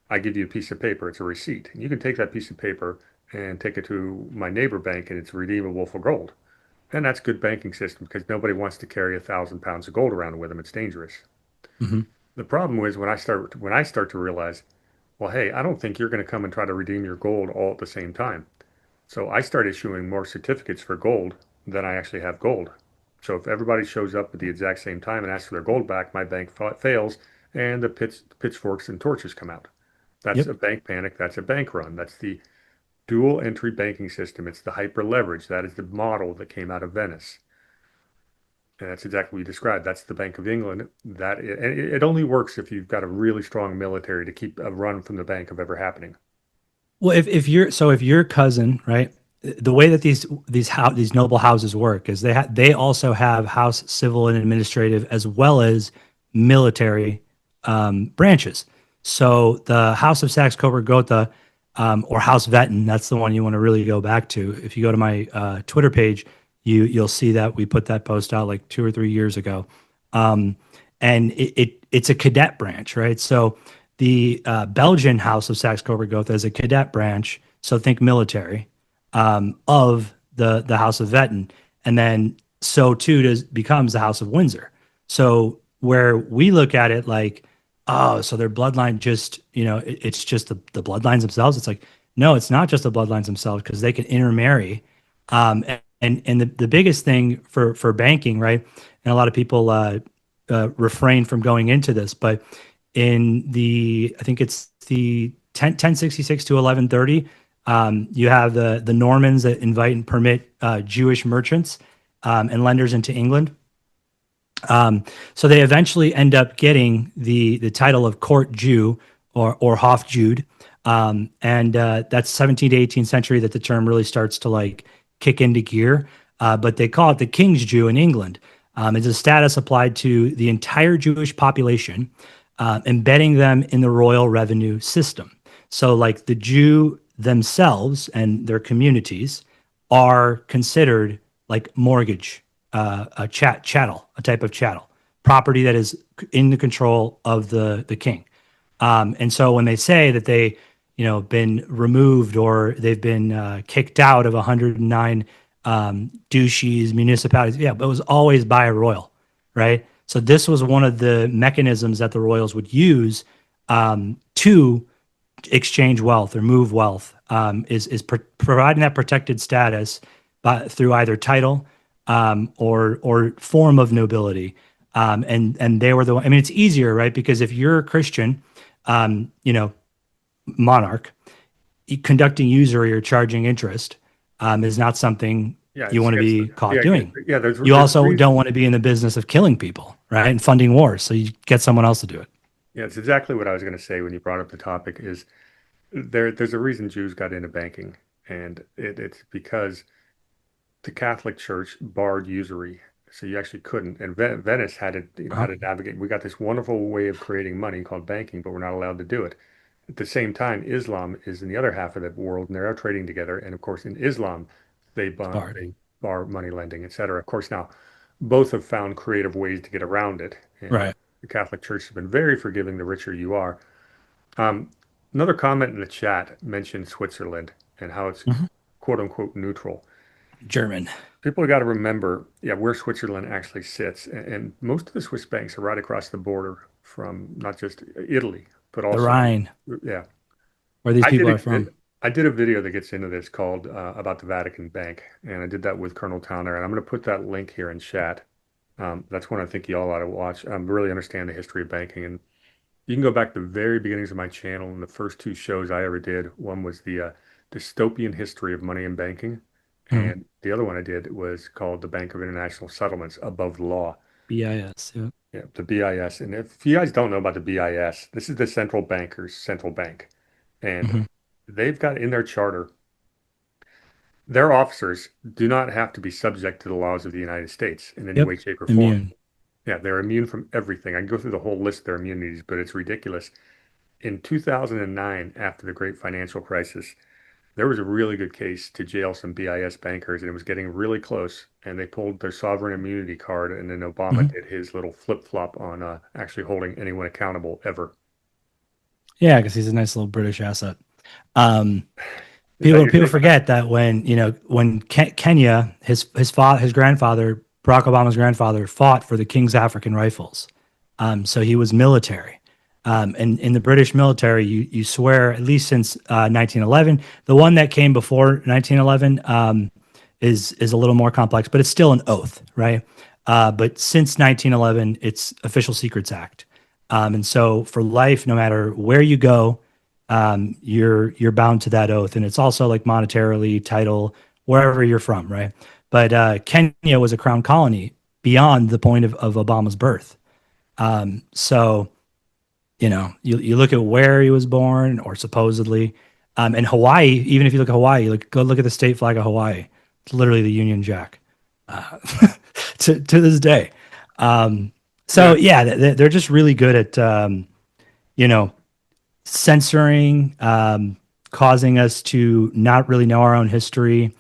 I give you a piece of paper. It's a receipt. And you can take that piece of paper and take it to my neighbor bank and it's redeemable for gold. And that's good banking system because nobody wants to carry 1,000 pounds of gold around with them. It's dangerous. Hmm. The problem is when I start to realize, well, hey, I don't think you're going to come and try to redeem your gold all at the same time. So I start issuing more certificates for gold than I actually have gold. So if everybody shows up at the exact same time and asks for their gold back, my bank fails and the pitchforks and torches come out. That's Yep. a bank panic. That's a bank run. That's the dual entry banking system. It's the hyper leverage. That is the model that came out of Venice. And that's exactly what you described. That's the Bank of England. And it only works if you've got a really strong military to keep a run from the bank of ever happening. Well, if your cousin, right, the way that these noble houses work is they also have house civil and administrative as well as military branches. So the House of Saxe Coburg Gotha or House Vetten, that's the one you want to really go back to. If you go to my Twitter page, you'll see that we put that post out like 2 or 3 years ago, um, and it's a cadet branch, right? So the Belgian House of Saxe Coburg Gotha is a cadet branch, so think military, of the House of Vetten, and then so too becomes the House of Windsor. So where we look at it like, oh, so their bloodline just, it's just the bloodlines themselves. It's like, no, it's not just the bloodlines themselves because they can intermarry. And the biggest thing for banking, right? And a lot of people refrain from going into this, but in I think it's the 1066 to 1130, you have the Normans that invite and permit Jewish merchants and lenders into England. So they eventually end up getting the title of court Jew or Hofjude, and that's 17th to 18th century that the term really starts to like kick into gear. But they call it the King's Jew in England. It's a status applied to the entire Jewish population, embedding them in the royal revenue system. So, like the Jew themselves and their communities are considered like mortgage, chattel, a type of chattel, property that is in the control of the king. And so when they say that they, been removed or they've been kicked out of 109 duchies, municipalities, yeah, but it was always by a royal, right? So this was one of the mechanisms that the royals would use to exchange wealth or move wealth, is providing that protected status through either title or form of nobility. And they were the one. I mean, it's easier, right? Because if you're a Christian, um, you know, monarch, conducting usury or charging interest is not something Yeah, you want to be caught yeah, doing. yeah. There's You there's a also reason. don't want to be in the business of killing people, right? And funding wars. So you get someone else to do it. Yeah, it's exactly what I was going to say when you brought up the topic. Is there's a reason Jews got into banking, and it's because the Catholic Church barred usury, so you actually couldn't. And Venice had to, Uh-huh. had to navigate. We got this wonderful way of creating money called banking, but we're not allowed to do it. At the same time, Islam is in the other half of the world, and they're out trading together. And of course, in Islam, It's barred. they bar money lending, etc. Of course, now both have found creative ways to get around it, and Right. the Catholic Church has been very forgiving the richer you are. Um, Another comment in the chat mentioned Switzerland and how it's Mhm. quote unquote neutral. German. People got to remember, yeah, where Switzerland actually sits, and most of the Swiss banks are right across the border from not just Italy, but The also, Rhine, yeah. where these I did people are it. from. I did a video that gets into this called about the Vatican Bank, and I did that with Colonel Towner, and I'm going to put that link here in chat. That's one I think you all ought to watch. Really understand the history of banking, and you can go back to the very beginnings of my channel, and the first two shows I ever did. One was the dystopian history of money and banking, Mhm. and the other one I did was called the Bank of International Settlements Above the Law. BIS. Yeah. Yeah, the BIS. And if you guys don't know about the BIS, this is the central banker's central bank. And Hmm. they've got in their charter, their officers do not have to be subject to the laws of the United States in any Yep. way, shape, or form. Immune. Yeah, they're immune from everything. I can go through the whole list of their immunities, but it's ridiculous. In 2009, after the great financial crisis, there was a really good case to jail some BIS bankers, and it was getting really close. And they pulled their sovereign immunity card, and then Obama Hmm. did his little flip-flop on actually holding anyone accountable ever. Yeah, because he's a nice little British asset. Um, Is that people your people take on that? forget that when Kenya, his grandfather, Barack Obama's grandfather, fought for the King's African Rifles. So he was military. And in the British military, you swear at least since 1911. The one that came before 1911 is a little more complex, but it's still an oath, right? But since 1911, it's Official Secrets Act. And so for life, no matter where you go, you're bound to that oath, and it's also like monetarily title wherever you're from, right? But Kenya was a crown colony beyond the point of Obama's birth. So you look at where he was born or supposedly, and Hawaii. Even if you look at Hawaii, go look at the state flag of Hawaii. It's literally the Union Jack uh, to this day. Um, so Yeah, yeah, they're just really good at you know censoring, causing us to not really know our own history.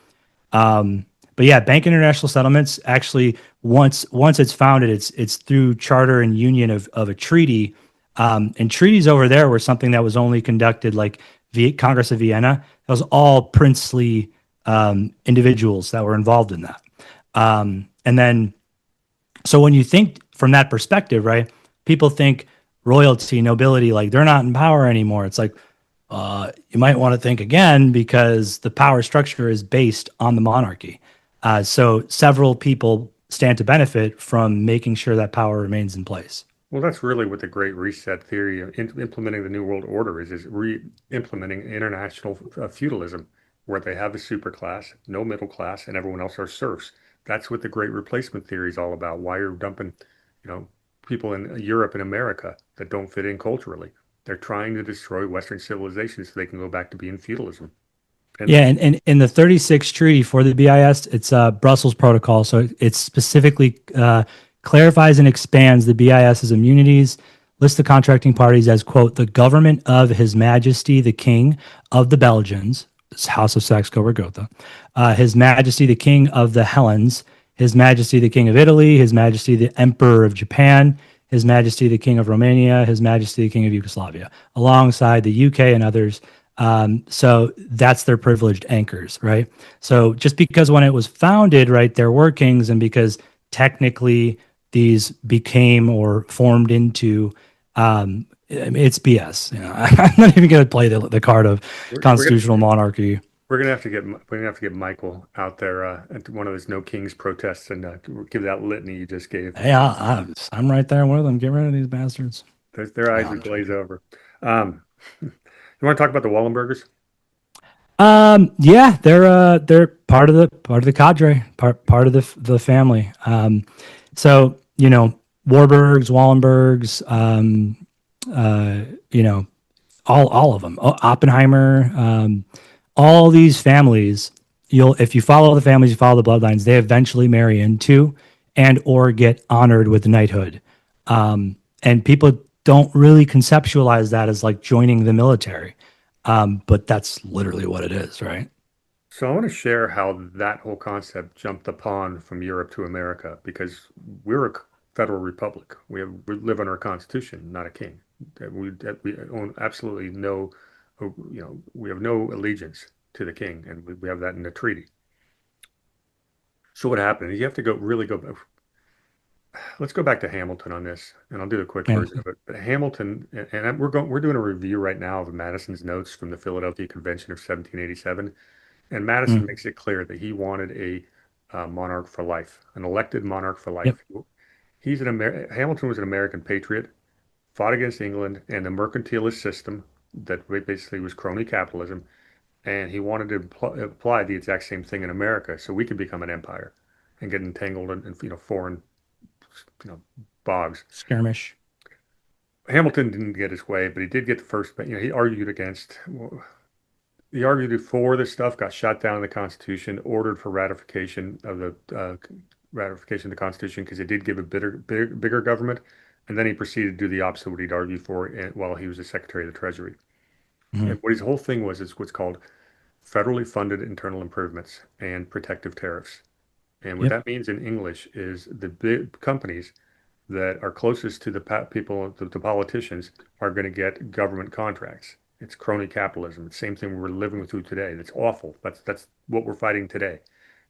Um, but yeah, bank international settlements actually once it's founded, it's through charter and union of a treaty. And treaties over there were something that was only conducted like the Congress of Vienna. It was all princely individuals that were involved in that. And then so when you think from that perspective, right, people think royalty, nobility, like they're not in power anymore. It's like you might want to think again because the power structure is based on the monarchy. So several people stand to benefit from making sure that power remains in place. well, that's really what the Great Reset theory of implementing the New World Order is re-implementing international feudalism, where they have the superclass, no middle class, and everyone else are serfs. That's what the Great Replacement theory is all about. Why you're dumping, you know, people in Europe and America that don't fit in culturally. They're trying to destroy Western civilization so they can go back to being feudalism. And Yeah, and in the 36th treaty for the BIS, it's a Brussels Protocol. So it specifically clarifies and expands the BIS's immunities, lists the contracting parties as, quote, the government of His Majesty the King of the Belgians, House of Saxe-Coburg-Gotha, His Majesty the King of the Hellenes, His Majesty the King of Italy, His Majesty the Emperor of Japan, His Majesty the King of Romania, His Majesty the King of Yugoslavia, alongside the UK and others. So that's their privileged anchors, right? So just because when it was founded, right, there were kings, and because technically these became or formed into, I mean, it's BS. I'm not even going to play the card of we're gonna constitutional monarchy. we're gonna have to get Michael out there at one of those No Kings protests and give that litany you just gave. Hey, I'm right there with them. Get rid of these bastards. Their No, eyes I'm would glaze joking. over. You want to talk about the Wallenbergers? Yeah, they're part of the cadre, part of the family. So Warburgs, Wallenbergs, uh, you know, all of them, Oppenheimer, all these families. If you follow the families, you follow the bloodlines, they eventually marry into and or get honored with knighthood. And people don't really conceptualize that as like joining the military. But that's literally what it is, right? So I want to share how that whole concept jumped the pond from Europe to America because we're a federal republic. We live under a constitution, not a king. That we own absolutely no, we have no allegiance to the king, and we have that in the treaty. So what happened? You have to go really go. let's go back to Hamilton on this, and I'll do a quick Yeah. version of it. But Hamilton, and we're doing a review right now of Madison's notes from the Philadelphia Convention of 1787, and Madison Mm. makes it clear that he wanted a monarch for life, an elected monarch for Yep. life. Hamilton was an American patriot, fought against England and the mercantilist system that basically was crony capitalism, and he wanted to apply the exact same thing in America so we could become an empire and get entangled in foreign you know bogs. Skirmish. Hamilton didn't get his way, but he did get the first. He argued against. He argued for this stuff, got shot down in the Constitution, ordered for ratification of the Constitution because it did give a bigger government, and then he proceeded to do the opposite of what he'd argued for while he was the Secretary of the Treasury. Hmm. And what his whole thing was is what's called federally funded internal improvements and protective tariffs. And what Yep. that means in English is the big companies that are closest to the people, the politicians, are going to get government contracts. It's crony capitalism. It's the same thing we're living through today. That's awful. That's what we're fighting today.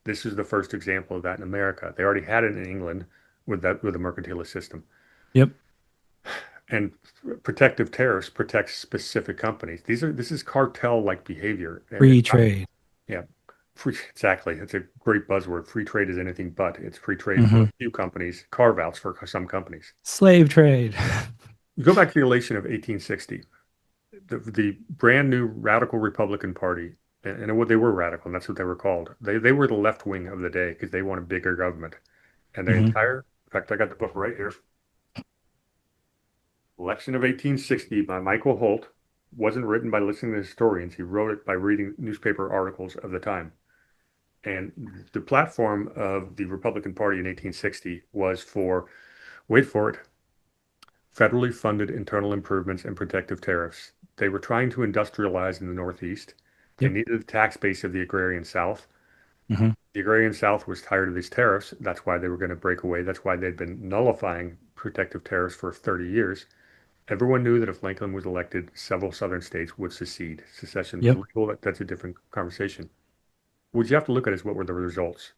This is the first example of that in America. They already had it in England with the mercantilist system. Yep. And protective tariffs protect specific companies. This is cartel-like behavior. And Free it's not, trade. yeah, exactly. It's a great buzzword. Free trade is anything but. It's free trade for Hmm. a few companies, carve-outs for some companies. Slave trade. You go back to the election of 1860, the brand new radical Republican Party, and what they were radical, and that's what they were called. They were the left wing of the day because they wanted bigger government. And their Hmm. in fact, I got the book right here. Election of 1860 by Michael Holt wasn't written by listening to historians. He wrote it by reading newspaper articles of the time. And the platform of the Republican Party in 1860 was for, wait for it, federally funded internal improvements and protective tariffs. They were trying to industrialize in the Northeast. They Yep. needed the tax base of the agrarian South. Hmm. The agrarian South was tired of these tariffs. That's why they were going to break away. That's why they'd been nullifying protective tariffs for 30 years. Everyone knew that if Lincoln was elected, several southern states would secede. Secession was Yep. legal. That's a different conversation. What you have to look at is what were the results.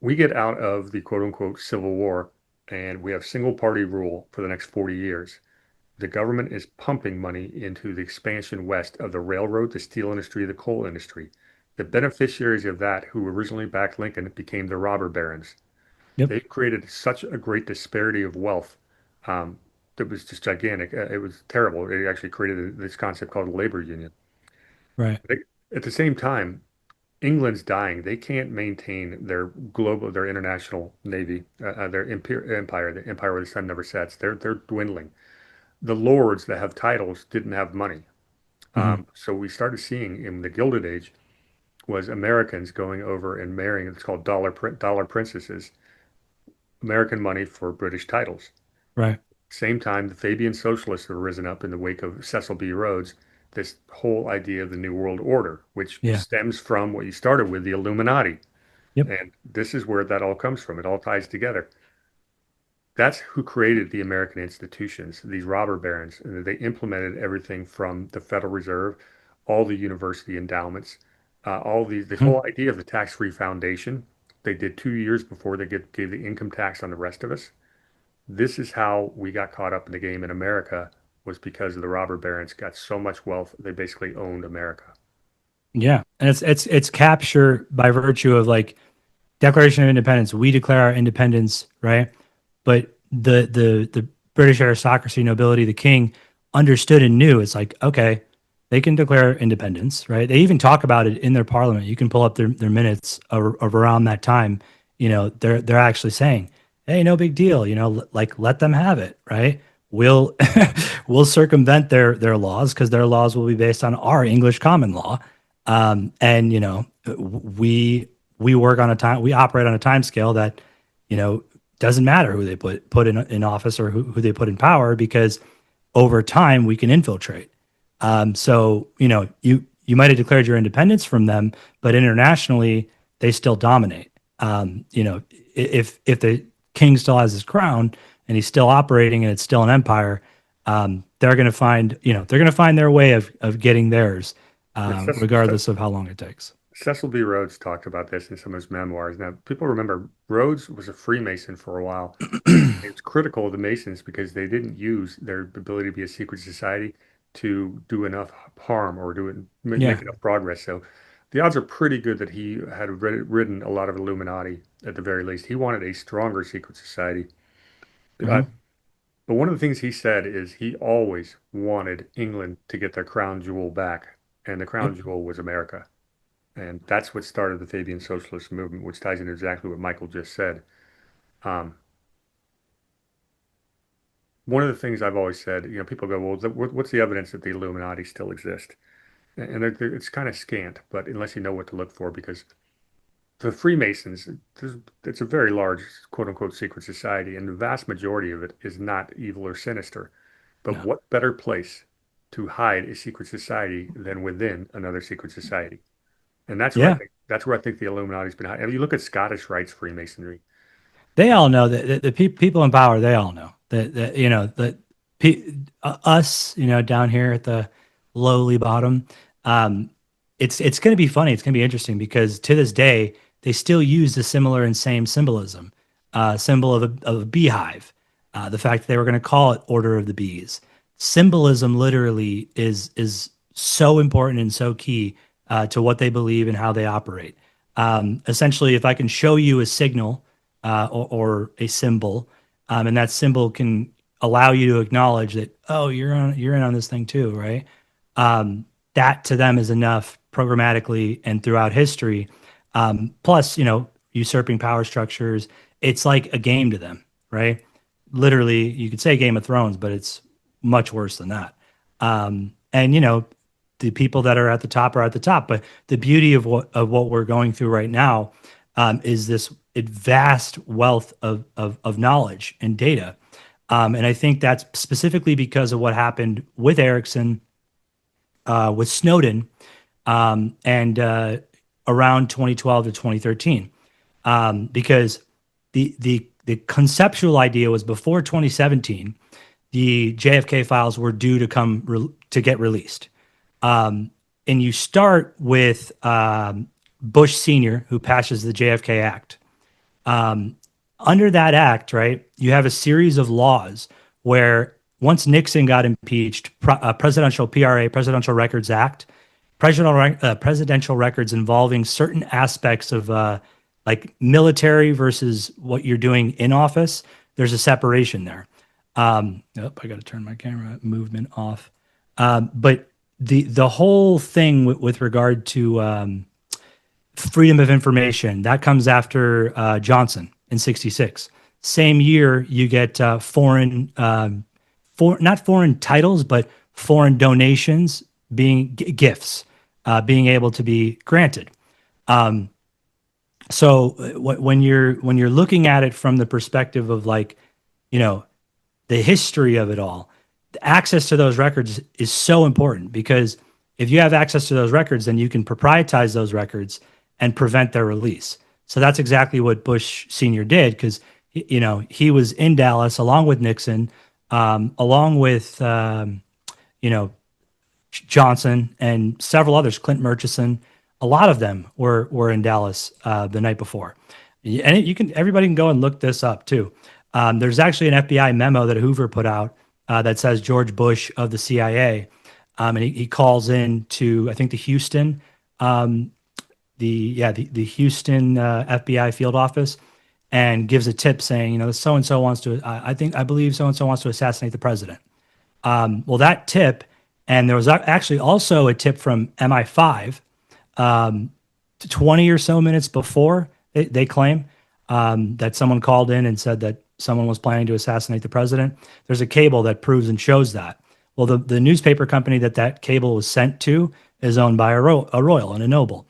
We get out of the quote unquote Civil War and we have single party rule for the next 40 years. The government is pumping money into the expansion west of the railroad, the steel industry, the coal industry. The beneficiaries of that, who originally backed Lincoln, became the robber barons. Yep. They created such a great disparity of wealth um, that was just gigantic. It was terrible. It actually created this concept called a labor union. Right. But at the same time, England's dying. They can't maintain their international navy, their empire, the empire where the sun never sets. They're dwindling. The lords that have titles didn't have money. Hmm. So we started seeing in the Gilded Age was Americans going over and marrying. It's called dollar princesses, American money for British titles. Right. Same time, the Fabian socialists have risen up in the wake of Cecil B. Rhodes. This whole idea of the New World Order, which Yeah. stems from what you started with, the Illuminati. Yep. And this is where that all comes from. It all ties together. That's who created the American institutions, these robber barons. And they implemented everything from the Federal Reserve, all the university endowments, this Hmm. whole idea of the tax-free foundation. They did 2 years before they gave the income tax on the rest of us. This is how we got caught up in the game in America was because the robber barons got so much wealth, they basically owned America. Yeah. And it's capture by virtue of like Declaration of Independence. We declare our independence, right? But the British aristocracy, nobility, the king understood and knew it's like, okay, they can declare independence, right? They even talk about it in their parliament. You can pull up their minutes of around that time. They're actually saying, hey, no big deal, like let them have it, right? We'll we'll circumvent their laws because their laws will be based on our English common law. And we work on we operate on a time scale that, doesn't matter who they put in office or who they put in power because over time we can infiltrate. So you might have declared your independence from them, but internationally they still dominate. If the king still has his crown and he's still operating and it's still an empire, they're going to find their way of getting theirs, It's just- regardless of how long it takes. Cecil B. Rhodes talked about this in some of his memoirs. Now, people remember Rhodes was a Freemason for a while. It was critical of the Masons because they didn't use their ability to be a secret society to do enough harm or Yeah. make enough progress. So the odds are pretty good that he had ridden a lot of Illuminati at the very least. He wanted a stronger secret society. Uh, Hmm. but one of the things he said is he always wanted England to get their crown jewel back, and the crown Yep. jewel was America. And that's what started the Fabian Socialist movement, which ties into exactly what Michael just said. Um, One of the things I've always said, people go, well, what's the evidence that the Illuminati still exist? And it's kind of scant, but unless you know what to look for, because the Freemasons, it's a very large, quote unquote, secret society, and the vast majority of it is not evil or sinister. But No. what better place to hide a secret society than within another secret society? And Yeah. that's where I think the Illuminati's been hiding. I mean, you look at Scottish Rites Freemasonry. They all know that people in power, they all know that us, down here at the lowly bottom, um, it's going to be funny. It's going to be interesting because to this day, they still use the similar and same symbolism, symbol of a beehive, the fact that they were going to call it Order of the Bees. Symbolism literally is so important and so key to what they believe and how they operate. Essentially, if I can show you a signal or a symbol, and that symbol can allow you to acknowledge that, oh, you're in on this thing too, right? That to them is enough programmatically and throughout history. Plus, usurping power structures, it's like a game to them, right? Literally, you could say Game of Thrones, but it's much worse than that. And the people that are at the top are at the top. But the beauty of what we're going through right now is this vast wealth of knowledge and data. And I think that's specifically because of what happened with Ericsson, with Snowden, and around 2012 to 2013. Because the conceptual idea was before 2017, the JFK files were due to to get released. And you start with Bush Sr., who passes the JFK Act. Under that act, right, you have a series of laws where once Nixon got impeached, Presidential PRA, Presidential Records Act, presidential records involving certain aspects of like military versus what you're doing in office, there's a separation there. I got to turn my camera movement off. But the whole thing with regard to freedom of information that comes after Johnson in '66. Same year, you get foreign, not foreign titles, but foreign donations being gifts, being able to be granted. So when you're looking at it from the perspective of like, the history of it all, the access to those records is so important because if you have access to those records, then you can proprietize those records and prevent their release. So that's exactly what Bush Sr. did because, he was in Dallas along with Nixon, along with, Johnson and several others, Clint Murchison. A lot of them were in Dallas the night before. And everybody can go and look this up too. There's actually an FBI memo that Hoover put out that says George Bush of the CIA. And he calls in to, I think, the Houston, the Houston FBI field office and gives a tip saying, so and so wants to, I believe so and so wants to assassinate the president. Well, that tip, and there was actually also a tip from MI5, 20 or so minutes before they claim that someone called in and said that someone was planning to assassinate the president. There's a cable that proves and shows that. Well, the newspaper company that cable was sent to is owned by a royal and a noble.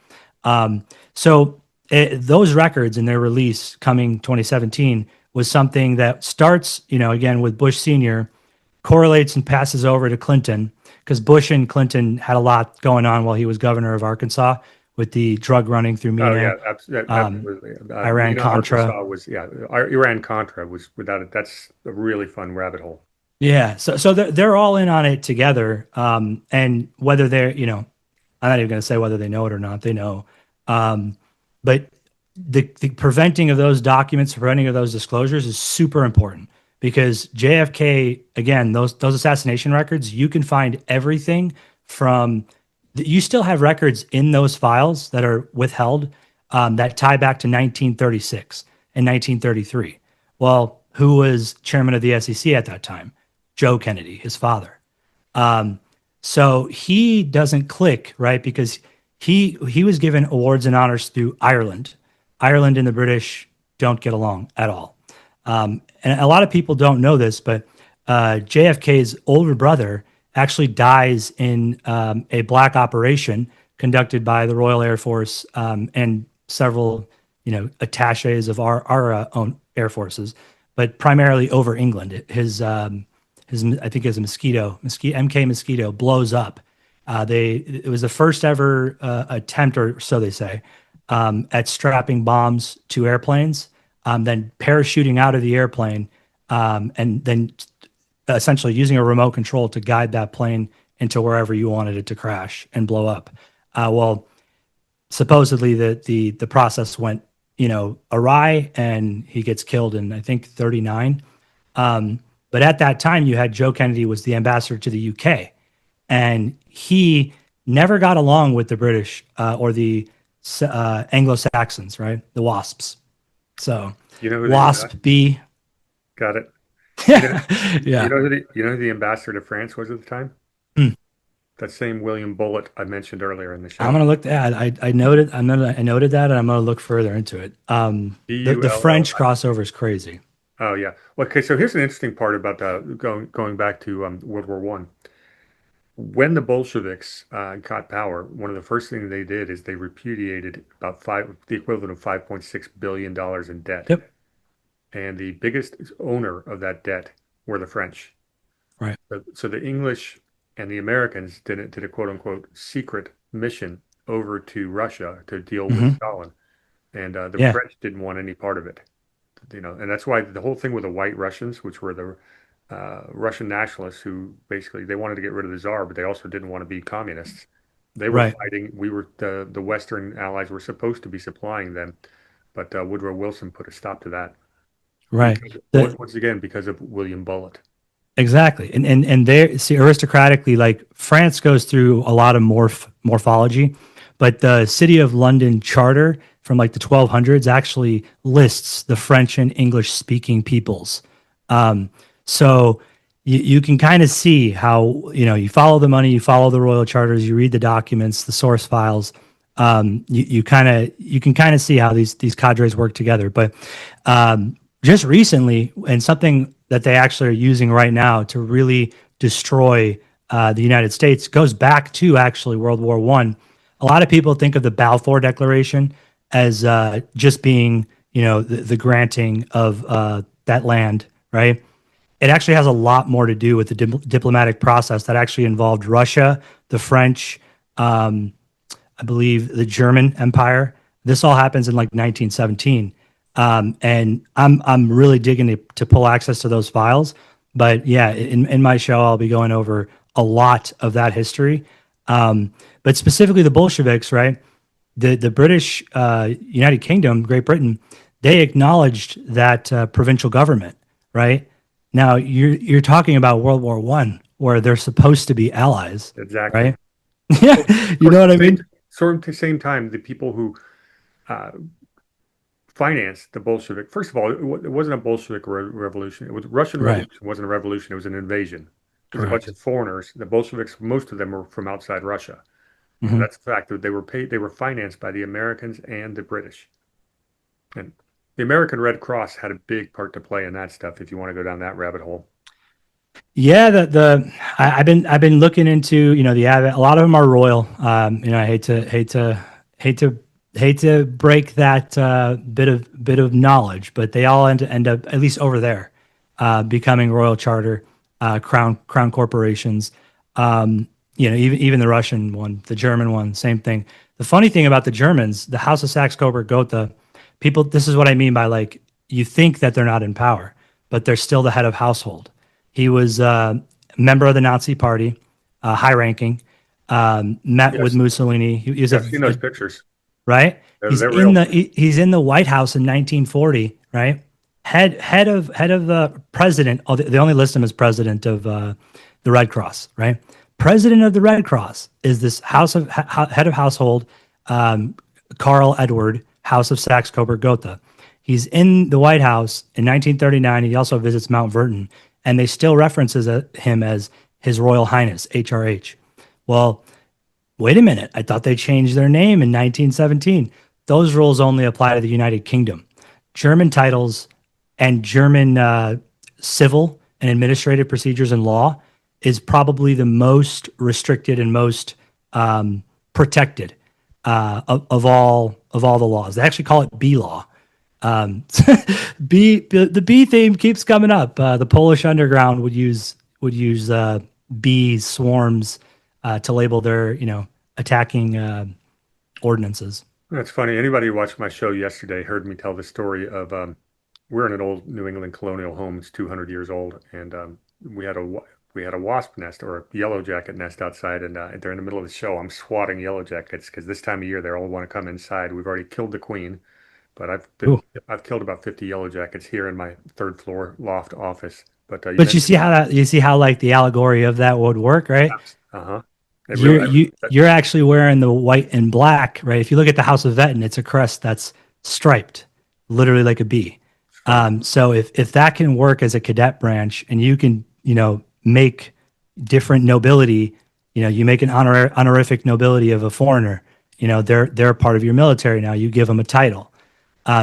So those records and their release coming 2017 was something that starts, again with Bush Sr., correlates and passes over to Clinton because Bush and Clinton had a lot going on while he was governor of Arkansas with the drug running through Oh MENA, yeah, absolutely. Iran Contra. Arkansas was Iran Contra was without it. That's a really fun rabbit hole. Yeah, so they're all in on it together, and whether they're, I'm not even going to say whether they know it or not. They know, But the preventing of those documents, preventing of those disclosures is super important because JFK, again, those assassination records, you can find everything from you still have records in those files that are withheld that tie back to 1936 and 1933. Well, who was chairman of the SEC at that time? Joe Kennedy, his father. So he doesn't click, right? Because he was given awards and honors through Ireland. Ireland and the British don't get along at all. And a lot of people don't know this, but JFK's older brother actually dies in a black operation conducted by the Royal Air Force and several, attaches of our own air forces, but primarily over England. His I think his MK Mosquito blows up. It was the first ever attempt, or so they say, at strapping bombs to airplanes, then parachuting out of the airplane, and then essentially using a remote control to guide that plane into wherever you wanted it to crash and blow up. Well, supposedly the process went awry, and he gets killed in I think 1939. But at that time, you had Joe Kennedy was the ambassador to the UK, and he never got along with the British or the Anglo-Saxons, right? The WASPs. So WASP B. Got it. Yeah. You know who the ambassador to France was at the time? That same William Bullitt I mentioned earlier in the show. I'm gonna look at. I noted. I noted that, and I'm gonna look further into it. The French crossover is crazy. Oh yeah. Okay. So here's an interesting part about going back to World War One. When the Bolsheviks got power, one of the first things they did is they repudiated the equivalent of $5.6 billion in debt. Yep. And the biggest owner of that debt were the French. Right. So the English and the Americans did a quote unquote secret mission over to Russia to deal with Stalin, and the French didn't want any part of it. And that's why the whole thing with the White Russians, which were the Russian nationalists who basically they wanted to get rid of the Tsar, but they also didn't want to be communists. They were fighting. We were the Western allies were supposed to be supplying them, but Woodrow Wilson put a stop to that. Right. Once again, because of William Bullitt. Exactly. And they see aristocratically, like France goes through a lot of morphology, but the City of London Charter from like the 1200s actually lists the French and English speaking peoples. So you can kind of see how, you follow the money, you follow the royal charters, you read the documents, the source files. You can kind of see how these cadres work together. But just recently, and something that they actually are using right now to really destroy the United States goes back to actually World War I. A lot of people think of the Balfour Declaration as just being, the granting of that land, right? It actually has a lot more to do with the diplomatic process that actually involved Russia, the French, I believe the German Empire. This all happens in like 1917. And I'm really digging to pull access to those files. But yeah, in my show, I'll be going over a lot of that history. But specifically the Bolsheviks, right? The British, United Kingdom, Great Britain, they acknowledged that provincial government, right? Now you're talking about World War I, where they're supposed to be allies. Exactly. Right? Yeah, you know what I mean? Sort of at the same time, the people who financed the Bolshevik. First of all, it wasn't a Bolshevik revolution. It was Russian Revolution. It wasn't a revolution. It was an invasion. It was a bunch of foreigners. The Bolsheviks, most of them were from outside Russia. That's the fact that they were paid. They were financed by the Americans and the British. And the American Red Cross had a big part to play in that stuff. If you want to go down that rabbit hole. Yeah, I've been looking into a lot of them are royal. I hate to break that bit of knowledge, but they all end up at least over there becoming royal charter crown corporations. Even the Russian one, the German one, same thing. The funny thing about the Germans, the House of Saxe-Coburg-Gotha, people. This is what I mean by like you think that they're not in power, but they're still the head of household. He was a member of the Nazi Party, high ranking. Met with Mussolini. He was I've seen those pictures. right? They're real. He's in the White House in 1940, right? Head of the president. Oh, they only list him as president of the Red Cross, right? President of the Red Cross is this head of household, Carl Edward, House of Saxe-Coburg Gotha. He's in the White House in 1939. He also visits Mount Vernon, and they still references him as His Royal Highness (HRH). Well, wait a minute. I thought they changed their name in 1917. Those rules only apply to the United Kingdom. German titles and German civil and administrative procedures and law is probably the most restricted and most protected of all the laws. They actually call it B law. The B theme keeps coming up. The Polish underground would use bee swarms to label their attacking ordinances. That's funny. Anybody who watched my show yesterday heard me tell the story of we're in an old New England colonial home. It's 200 years old, and we had a wasp nest or a yellow jacket nest outside. And during the middle of the show, I'm swatting yellow jackets because this time of year they all want to come inside. We've already killed the queen, but I've killed about 50 yellow jackets here in my third floor loft office. But you see how like the allegory of that would work, right? Uh-huh. You're actually wearing the white and black, right? If you look at the House of Vetten, it's a crest that's striped, literally like a bee. So if that can work as a cadet branch, and you can make different nobility, you make an honorific nobility of a foreigner, they're part of your military now. You give them a title.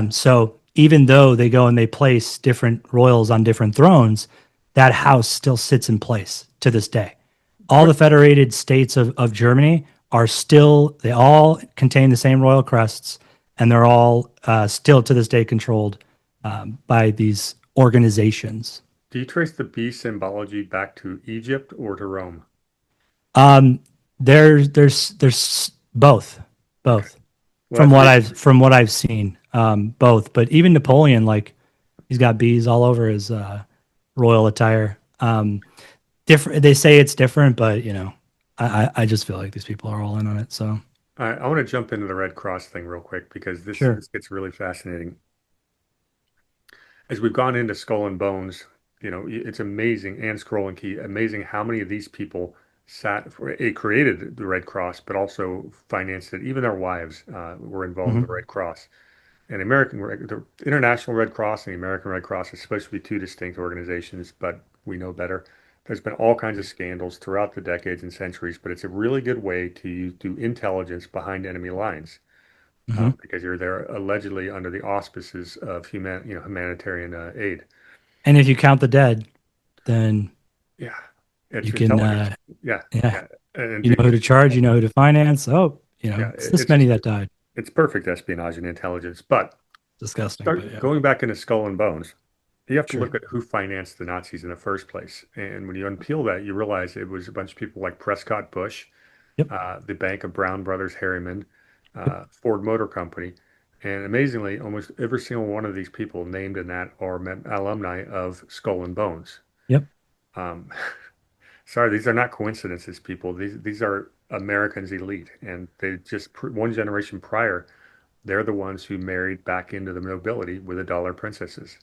So even though they go and they place different royals on different thrones, that house still sits in place to this day. All the federated states of Germany they all contain the same royal crests, and they're all still to this day controlled by these organizations. Do you trace the bee symbology back to Egypt or to Rome? There's both. Well, from what I've seen, both. But even Napoleon, like, he's got bees all over his royal attire. Different. They say it's different, but I just feel like these people are all in on it. So I want to jump into the Red Cross thing real quick because this gets really fascinating. As we've gone into Skull and Bones, it's amazing, and Scroll and Key, amazing how many of these people created the Red Cross, but also financed it. Even their wives were involved in the Red Cross. And the International Red Cross and the American Red Cross are supposed to be two distinct organizations, but we know better. There's been all kinds of scandals throughout the decades and centuries, but it's a really good way to do intelligence behind enemy lines because you're there allegedly under the auspices of humanitarian aid. And if you count the dead, then it's you can And you know who to charge, you know who to finance. It's this many that died. It's perfect espionage and intelligence, but disgusting. Going back into Skull and Bones, you have to look at who financed the Nazis in the first place. And when you unpeel that, you realize it was a bunch of people like Prescott Bush, the Bank of Brown Brothers Harriman, Ford Motor Company. And amazingly, almost every single one of these people named in that are alumni of Skull and Bones. Yep. Sorry, these are not coincidences, people. These are Americans elite. And they just, one generation prior, they're the ones who married back into the nobility with the dollar princesses.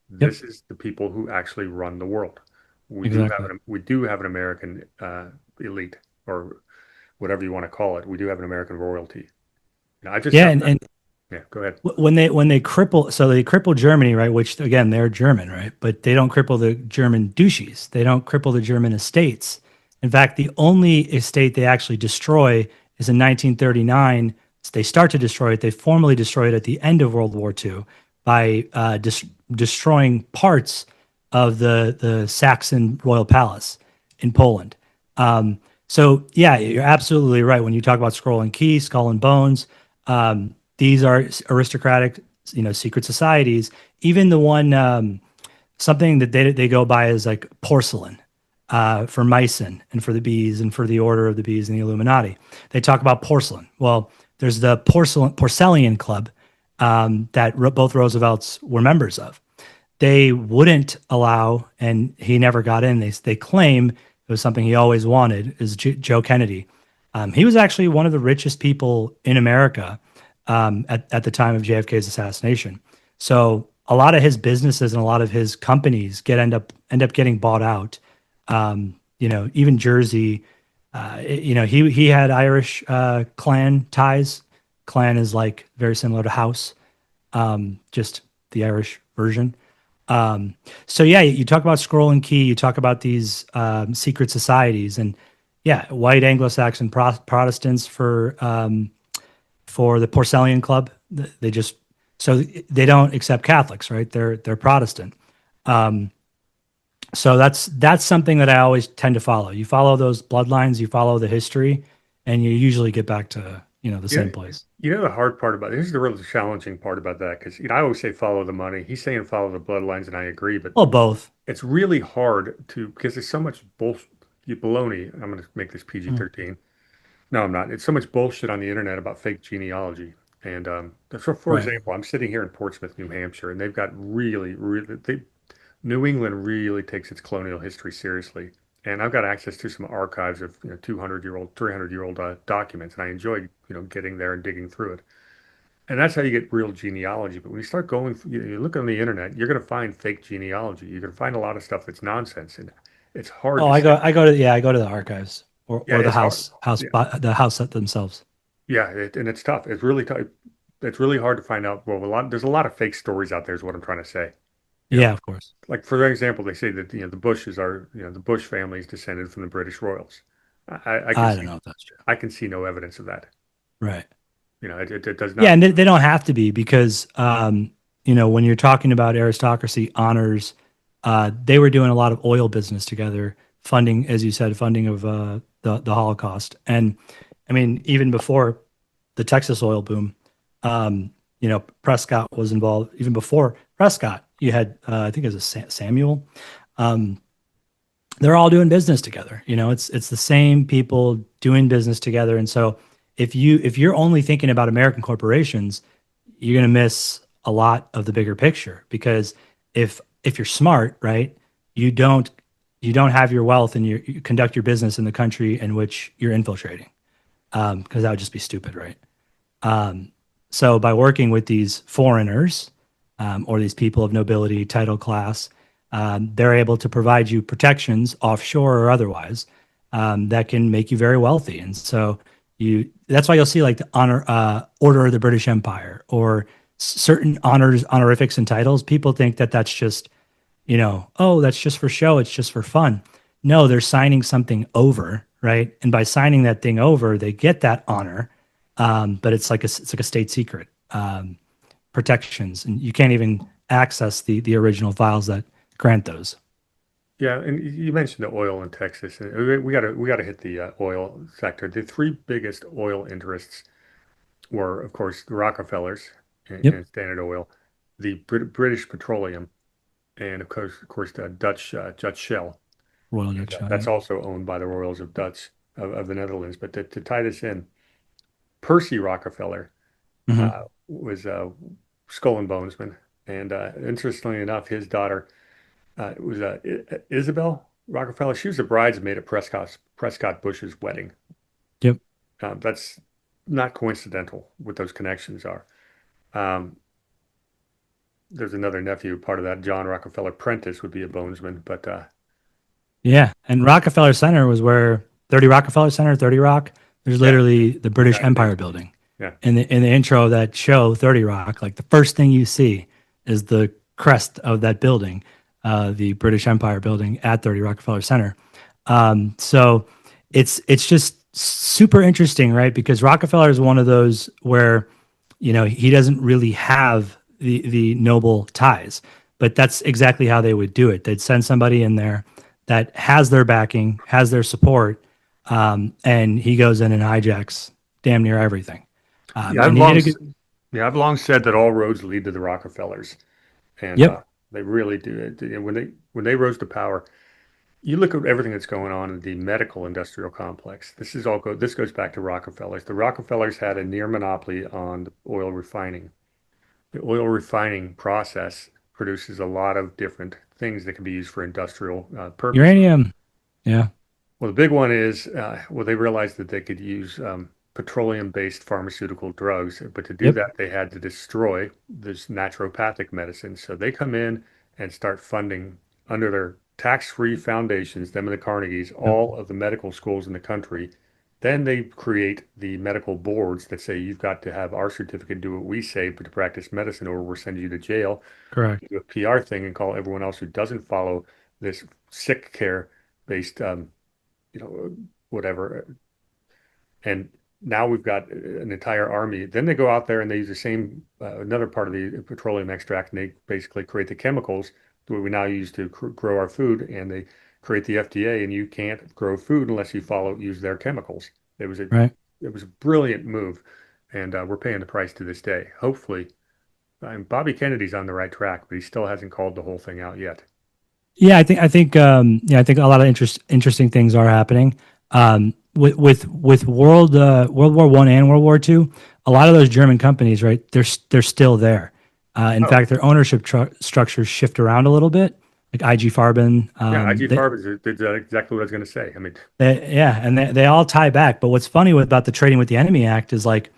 This is the people who actually run the world. We do have an American elite, or whatever you want to call it. We do have an American royalty. Go ahead. When they cripple Germany, right? Which again, they're German, right? But they don't cripple the German duchies. They don't cripple the German estates. In fact, the only estate they actually destroy is in 1939. They start to destroy it. They formally destroy it at the end of World War II by destroying parts of the Saxon royal palace in Poland. You're absolutely right. When you talk about Scroll and Key, Skull and Bones, these are aristocratic, secret societies. Even the one, something that they go by is like porcelain for Meissen and for the bees and for the Order of the Bees and the Illuminati. They talk about porcelain. Well, there's the Porcellian Club that both Roosevelts were members of. They wouldn't allow, and he never got in. They claim it was something he always wanted, is Joe Kennedy. He was actually one of the richest people in America at the time of JFK's assassination. So a lot of his businesses and a lot of his companies end up getting bought out. Even Jersey, he had Irish clan ties. Clan is like very similar to house, just the Irish version. So yeah, you talk about Scroll and Key, you talk about these secret societies, and yeah, white Anglo-Saxon Protestants for the Porcellian Club. They just so they don't accept Catholics, right? They're Protestant. Um, so that's something that I always tend to follow. You follow those bloodlines, you follow the history, and you usually get back to the Yeah, same place. the hard part about this is the really challenging part about that because I always say follow the money. He's saying follow the bloodlines, and I agree, but Well, both. it's really hard to because there's so much baloney. I'm going to make this Mm, PG-13. No, I'm not. It's so much bullshit on the internet about fake genealogy. And for right. example, I'm sitting here in Portsmouth, New Hampshire, and they've got New England really takes its colonial history seriously. And I've got access to some archives of 200-year-old, 300-year-old documents, and I enjoy getting there and digging through it. And that's how you get real genealogy. But when you start going, you look on the internet, you're going to find fake genealogy. You're going to find a lot of stuff that's nonsense, and it's hard Oh, to say. I go to the archives Yeah, or the it's hard. Yeah, the house themselves. yeah, and it's tough. It's really tough. It's really hard to find out. Well, there's a lot of fake stories out there, is what I'm trying to say. You know, Yeah, of course. like for example, they say that the Bushes are the Bush family is descended from the British royals. I can I don't see know if that's true. I can see no evidence of that. Right. It does Yeah, not. and they don't have to be because when you're talking about aristocracy honors, they were doing a lot of oil business together, funding, as you said, funding of the Holocaust, and I mean even before the Texas oil boom, Prescott was involved. Even before Prescott, you had I think it was Samuel. Um, they're all doing business together. It's the same people doing business together, and so if you're only thinking about American corporations, you're going to miss a lot of the bigger picture because if you're smart, right, you don't you don't have your wealth and you conduct your business in the country in which you're infiltrating because that would just be stupid, right? Um, so by working with these foreigners or these people of nobility, title class, they're able to provide you protections offshore or otherwise that can make you very wealthy. And so that's why you'll see like the Order of the British Empire or certain honorifics and titles. People think that that's just, oh, that's just for show. It's just for fun. No, they're signing something over, right? And by signing that thing over, they get that honor, but it's like a state secret protections, and you can't even access the original files that grant those. Yeah, and you mentioned the oil in Texas, and we got to hit the oil sector. The three biggest oil interests were, of course, the Rockefellers Yep, and Standard Oil, the British Petroleum, and of course, the Dutch Shell. Royal And, Dutch Shell. that's Yep. also owned by the Royals of the Netherlands. But to tie this in, Percy Rockefeller Hmm. was a Skull and Bonesman, and interestingly enough, his daughter was Isabel Rockefeller. She was a bridesmaid at Prescott Bush's wedding. Yep. That's not coincidental what those connections are. Um, there's another nephew, part of that, John Rockefeller Prentice would be a bonesman, but Yeah, and Rockefeller Center was where 30 Rockefeller Center, 30 Rock. There's yeah, literally the British United Empire Names. building. Yeah, In the intro of that show, 30 Rock, like the first thing you see is the crest of that building, the British Empire building at 30 Rockefeller Center. So it's just super interesting, right? Because Rockefeller is one of those where he doesn't really have the noble ties, but that's exactly how they would do it. They'd send somebody in there that has their backing, has their support, and he goes in and hijacks damn near everything. yeah. And he did a good. I've long said that all roads lead to the Rockefellers, and Yep. they really do. And when they rose to power, you look at everything that's going on in the medical industrial complex. This goes back to Rockefellers. The Rockefellers had a near monopoly on the oil refining. The oil refining process produces a lot of different things that can be used for industrial purposes. Uranium. Yeah. Well, the big one is, well, they realized that they could use petroleum-based pharmaceutical drugs. But to do Yep. that, they had to destroy this naturopathic medicine. So they come in and start funding under their tax-free foundations, them and the Carnegies, Yep. all of the medical schools in the country. Then they create the medical boards that say you've got to have our certificate, do what we say, but to practice medicine, or we're sending you to jail. Correct. Do a PR thing and call everyone else who doesn't follow this sick care based, you know, whatever. And now we've got an entire army. Then they go out there and they use the same, another part of the petroleum extract, and they basically create the chemicals that we now use to grow our food. And they create the FDA, and you can't grow food unless you use their chemicals. It was a, Right. it was a brilliant move, and we're paying the price to this day. Hopefully, Bobby Kennedy's on the right track, but he still hasn't called the whole thing out yet. Yeah, I think a lot of interesting things are happening. With World War One and World War Two, a lot of those German companies, right? They're still there. In Oh, fact, their ownership structures shift around a little bit, like IG Farben. yeah, IG Farben is exactly what I was going to say. I mean, Yeah, and they all tie back. But what's funny about the Trading with the Enemy Act is like,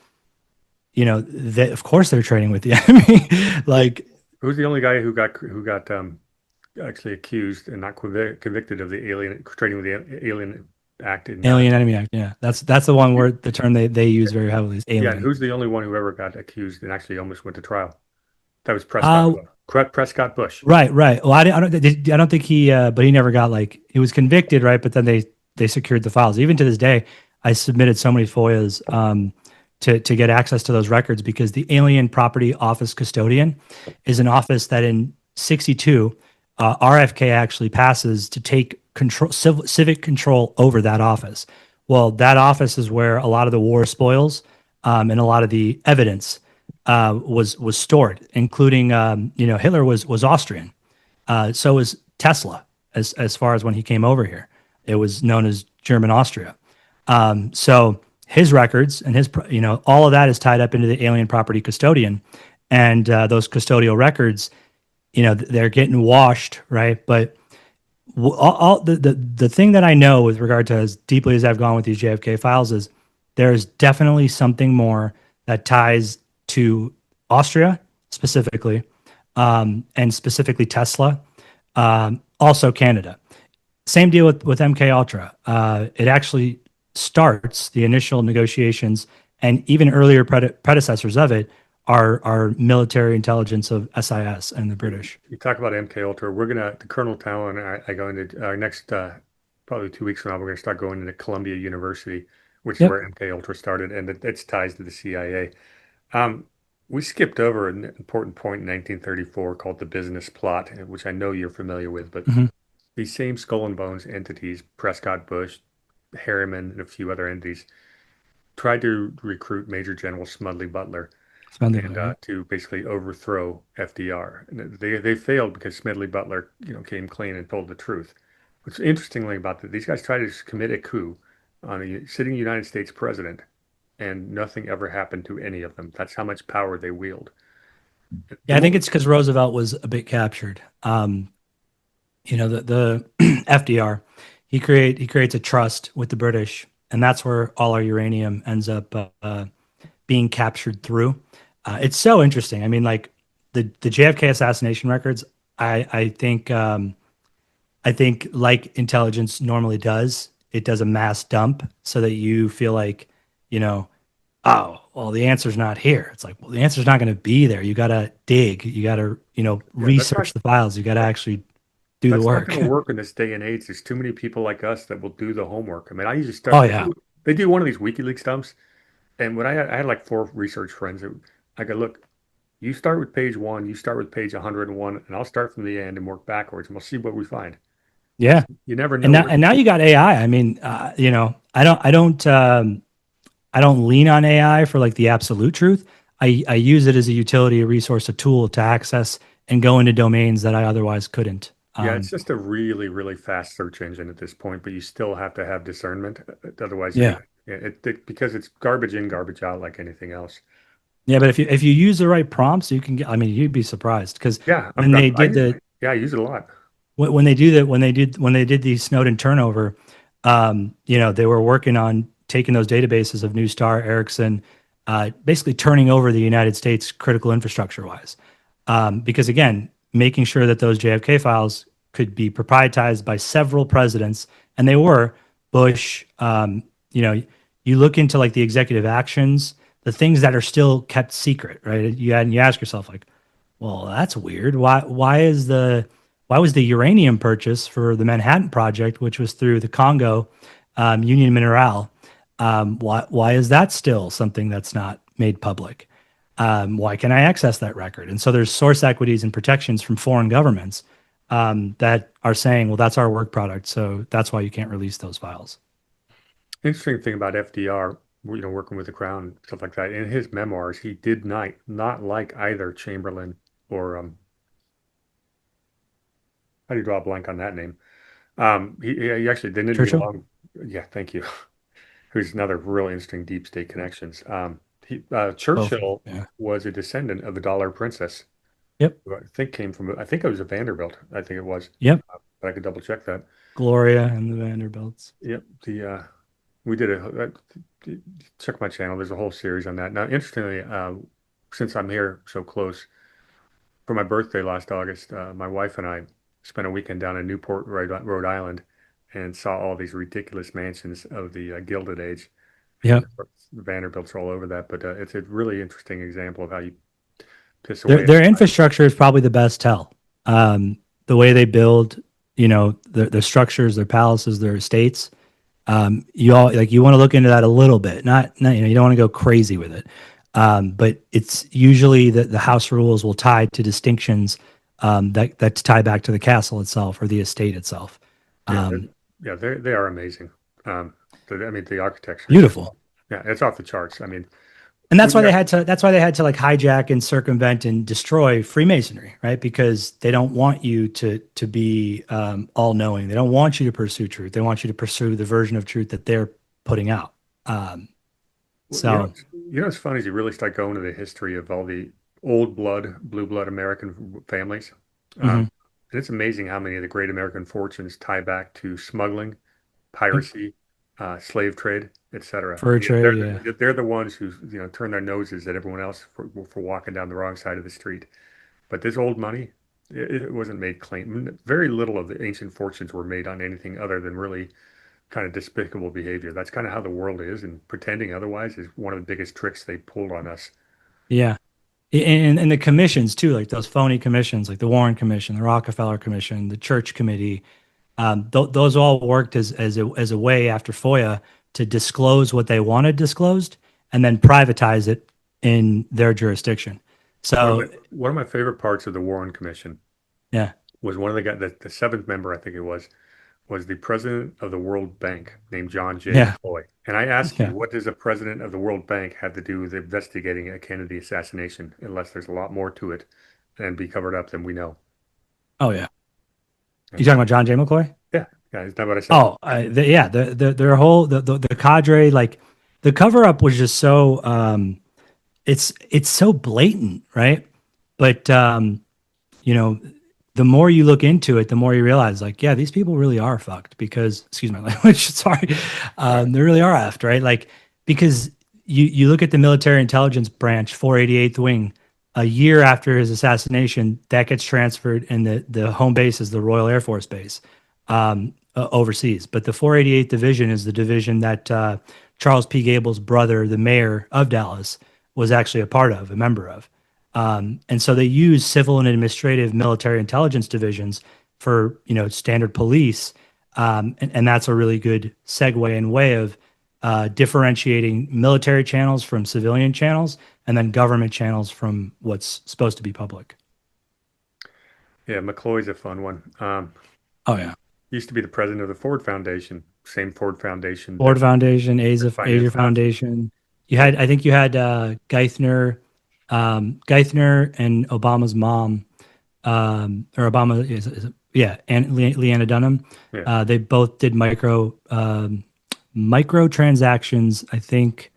of course they're trading with the enemy. Like, who's the only guy who got actually accused and not convicted of the alien trading with the Alien Act in Alien Enemy Act. Yeah, that's the one where the term they use very heavily is yeah, alien. who's the only one who ever got accused and actually almost went to trial? That was Uh, Prescott Bush. right, right. Well, I don't think he, but he never got like he was convicted, right? But then they secured the files. Even to this day, I submitted so many FOIAs to get access to those records because the Alien Property Office Custodian is an office that in '62 RFK actually passes to take civic control over that office. Well, that office is where a lot of the war spoils and a lot of the evidence was stored, including Hitler was Austrian, so was Tesla as far as when he came over here. It was known as German Austria. So his records and all of that is tied up into the Alien Property Custodian, and those custodial records, they're getting washed, right? But all the thing that I know with regard to as deeply as I've gone with these JFK files is there's definitely something more that ties to Austria specifically, and specifically Tesla, also Canada. Same deal with MK Ultra. It actually starts the initial negotiations, and even earlier predecessors of it are military intelligence of SIS and the British. You talk about MK Ultra. The Colonel Town and I go into our next probably 2 weeks from now. We're going to start going into Columbia University, which is Yep. where MK Ultra started, and its ties to the CIA. We skipped over an important point in 1934 called the business plot, which I know you're familiar with, but Mhm. these same Skull and Bones entities, Prescott Bush, Harriman, and a few other entities, tried to recruit Major General Smedley Butler and Yep. to basically overthrow FDR. And they failed because Smedley Butler, came clean and told the truth. What's interestingly about that, these guys tried to commit a coup on a sitting United States president, and nothing ever happened to any of them. That's how much power they wield. Yeah, I think it's because Roosevelt was a bit captured. The FDR, he creates a trust with the British, and that's where all our uranium ends up being captured through. It's so interesting. I mean, like the JFK assassination records. I think like intelligence normally does. It does a mass dump so that you feel like, oh, well, the answer's not here. It's like, well, the answer's not going to be there. You got to dig. You got to, research the files. You got to actually do the That's not work. going to work in this day and age. There's too many people like us that will do the homework. I mean, I usually Oh start. yeah. They do one of these WikiLeaks dumps, and when I had like 4 research friends, I go, look, you start with page 1, you start with page 101, and I'll start from the end and work backwards, and we'll see what we find. Yeah. You never know. And now you got AI. I mean, I don't lean on AI for like the absolute truth. I use it as a utility, a resource, a tool to access and go into domains that I otherwise couldn't. Yeah, it's just a really, really fast search engine at this point, but you still have to have discernment. Otherwise, Yeah. because it's garbage in, garbage out, like anything else. Yeah, but if you use the right prompts, you can get. I mean, you'd be surprised because Yeah, when they did I use it a lot. when they did the Snowden turnover, they were working on taking those databases of Neustar, Ericsson, basically turning over the United States critical infrastructure wise. Because again, making sure that those JFK files could be proprietized by several presidents, and they were Bush. You look into like the executive actions, the things that are still kept secret, right? You ask yourself like, well, that's weird. Why was the uranium purchase for the Manhattan Project, which was through the Congo Union Mineral, why is that still something that's not made public? Why can I access that record? And so there's source equities and protections from foreign governments that are saying, well, that's our work product, so that's why you can't release those files. Interesting thing about FDR, working with the Crown, stuff like that. In his memoirs, he did not like either Chamberlain or how do you draw a blank on that name? He actually didn't get Churchill? along. Yeah, thank you. Who's another really interesting deep state connections. Both. Churchill Yeah. was a descendant of the Dollar Princess, Yep. who I think came from, I think it was a Vanderbilt. I think it was, Yep. but I could double check that. Gloria and the Vanderbilts. Yep. We did check my channel. There's a whole series on that. Now, interestingly, since I'm here so close, for my birthday last August, my wife and I spent a weekend down in Newport, Rhode Island, and saw all these ridiculous mansions of the Gilded Age. And Yep. of course, Vanderbilt's all over that, but it's a really interesting example of how you piss Their away. their infrastructure is probably the best tell. The way they build, their structures, their palaces, their estates. You want to look into that a little bit. Not you don't want to go crazy with it. But it's usually the house rules will tie to distinctions that tie back to the castle itself or the estate itself. Yeah, they are amazing. The architecture. Beautiful. Yeah, it's off the charts. I mean, And that's why they had to. That's why they had to like hijack and circumvent and destroy Freemasonry, right? Because they don't want you to be all knowing. They don't want you to pursue truth. They want you to pursue the version of truth that they're putting out. So what's funny is you really start going to the history of all the old blue blood American families. mhm. And it's amazing how many of the great American fortunes tie back to smuggling, piracy, slave trade, etc. Fur trade, yeah. They're the ones who turn their noses at everyone else for walking down the wrong side of the street. But this old money, it wasn't made clean. Very little of the ancient fortunes were made on anything other than really kind of despicable behavior. That's kind of how the world is, and pretending otherwise is one of the biggest tricks they pulled on us. Yeah. And the commissions too, like those phony commissions, like the Warren Commission, the Rockefeller Commission, the Church Committee, those all worked as a way after FOIA to disclose what they wanted disclosed and then privatize it in their jurisdiction. So one of my favorite parts of the Warren Commission yeah, was one of the guys, the seventh member, I think it was the president of the World Bank named John J. yeah, McCloy. And I asked you, yeah. what does a president of the World Bank have to do with investigating a Kennedy assassination, unless there's a lot more to it and be covered up than we know? Oh yeah. You talking about John J. McCloy? Yeah, is that what I said? Oh, their whole the cadre, like the cover up was just so it's so blatant, right? But the more you look into it, the more you realize, like, yeah, these people really are fucked because, excuse my language, sorry, they really are effed, right? Like, because you look at the military intelligence branch, 488th Wing, a year after his assassination, that gets transferred, and the home base is the Royal Air Force Base overseas. But the 488th Division is the division that Charles P. Gable's brother, the mayor of Dallas, was actually a member of. And so they use civil and administrative military intelligence divisions for, standard police. And that's a really good segue and way of differentiating military channels from civilian channels and then government channels from what's supposed to be public. Yeah, McCloy's a fun one. Oh, yeah. Used to be the president of the Ford Foundation, same Ford Foundation. Ford Foundation, Asia Foundation. I think you had Geithner and Obama's mom, or Obama and Leanna Dunham. Yeah. They both did micro transactions, I think,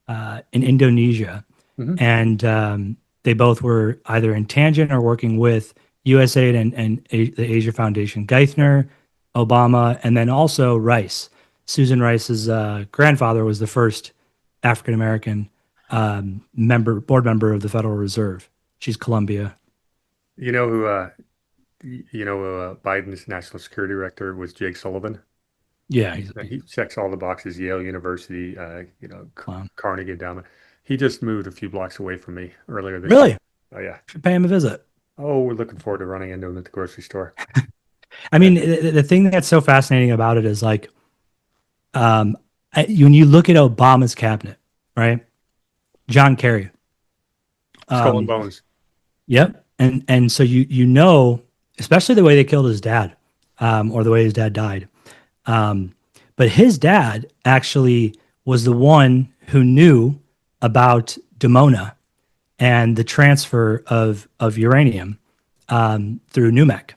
in Indonesia, Mhm. and they both were either in tangent or working with USAID and the Asia Foundation. Geithner, Obama, and then also Rice. Susan Rice's grandfather was the first African American board member of the Federal Reserve. She's Columbia. You know who Biden's national security director was Jake Sullivan. Yeah, He checks all the boxes. Yale University, clown. Carnegie Endowment. He just moved a few blocks away from me earlier this year. Really? Oh yeah. Should pay him a visit. Oh, we're looking forward to running into him at the grocery store. I mean, the thing that's so fascinating about it is like, when you look at Obama's cabinet, right? John Kerry. Skull and Bones. Yep. And so especially the way they killed his dad, or the way his dad died. But his dad actually was the one who knew about Dimona and the transfer of uranium through NUMEC.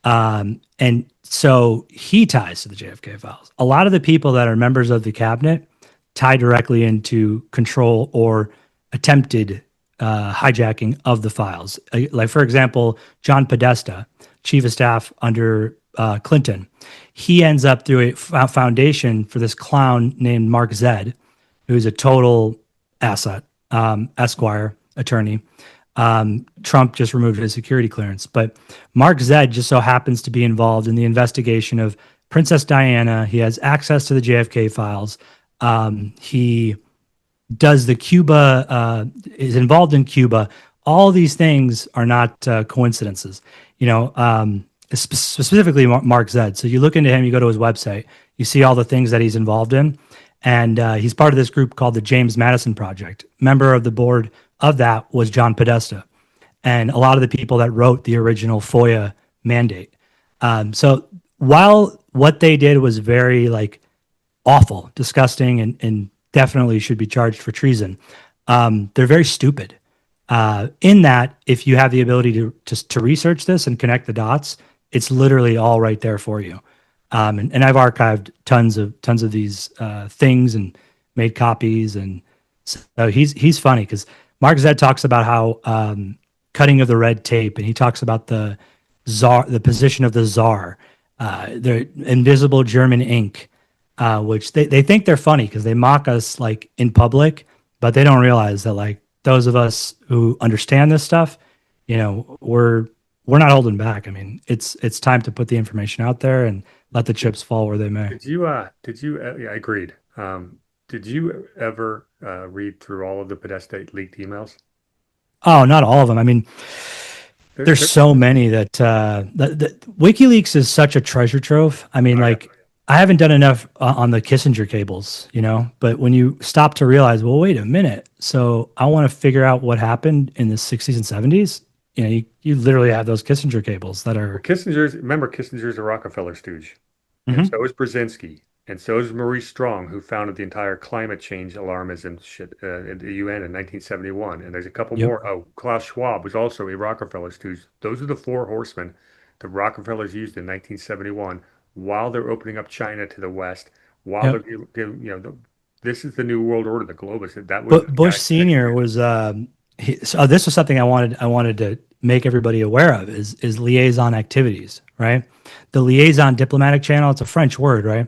And so he ties to the JFK files. A lot of the people that are members of the cabinet tie directly into control or attempted hijacking of the files. Like, for example, John Podesta, chief of staff under Clinton, he ends up through a foundation for this clown named Mark Zed, who's a total asset, Esquire attorney. Trump just removed his security clearance, but Mark Zed just so happens to be involved in the investigation of Princess Diana. He has access to the JFK files. He does the Cuba, is involved in Cuba. All these things are not coincidences, specifically Mark Zed. So you look into him, you go to his website, you see all the things that he's involved in. And he's part of this group called the James Madison Project. Member of the board of that was John Podesta, and a lot of the people that wrote the original FOIA mandate. So while what they did was very awful, disgusting, and definitely should be charged for treason, they're very stupid. In that, if you have the ability to research this and connect the dots, it's literally all right there for you. And I've archived tons of these things and made copies, and so he's funny because Mark Zed talks about how cutting of the red tape, and he talks about the czar, the position of the czar, the invisible German ink, which they think they're funny because they mock us in public, but they don't realize that those of us who understand this stuff, we're not holding back. I mean, it's time to put the information out there and let the chips fall where they may. Yeah, agreed. Did you ever read through all of the Podesta leaked emails? Oh, not all of them. I mean, there's so many that WikiLeaks is such a treasure trove. I mean, I haven't done enough on the Kissinger cables, but when you stop to realize, well, wait a minute. So I want to figure out what happened in the 60s and 70s. You literally have those Kissinger cables that are... Kissinger's a Rockefeller stooge. Mm-hmm. And so is Brzezinski. And so is Maurice Strong, who founded the entire climate change alarmism shit at the UN in 1971. And there's a couple more. Oh, Klaus Schwab was also a Rockefeller stooge. Those are the four horsemen the Rockefellers used in 1971 while they're opening up China to the West. While they're, this is the new world order, the globalists. That was Bush Senior was. So this was something I wanted to make everybody aware of is liaison activities, right? The liaison diplomatic channel. It's a French word, right?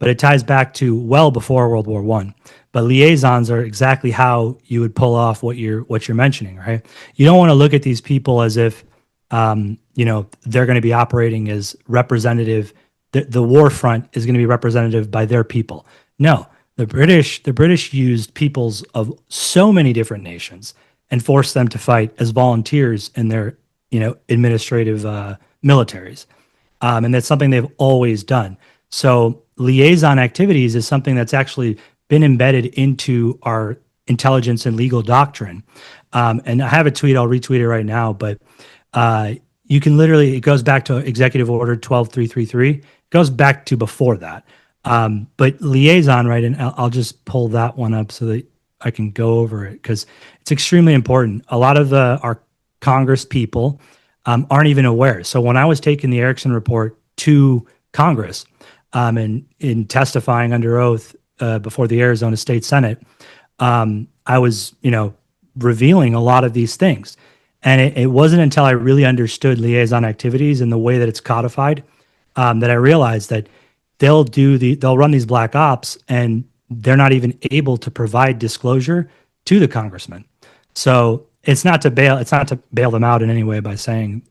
But it ties back to well before World War I. But liaisons are exactly how you would pull off what you're mentioning, right? You don't want to look at these people as if they're going to be operating as representative. The war front is going to be representative by their people. No, the British used peoples of so many different nations and forced them to fight as volunteers in their administrative militaries, and that's something they've always done. So liaison activities is something that's actually been embedded into our intelligence and legal doctrine. And I have a tweet, I'll retweet it right now, but you can literally, it goes back to Executive Order 12333. It goes back to before that. But liaison, right, and I'll just pull that one up so that I can go over it because it's extremely important. A lot of our Congress people aren't even aware. So when I was taking the Ericsson report to Congress, and in testifying under oath before the Arizona State Senate, I was, revealing a lot of these things. And it wasn't until I really understood liaison activities and the way that it's codified that I realized that they'll run these black ops, and they're not even able to provide disclosure to the congressman. So it's not to bail them out in any way by saying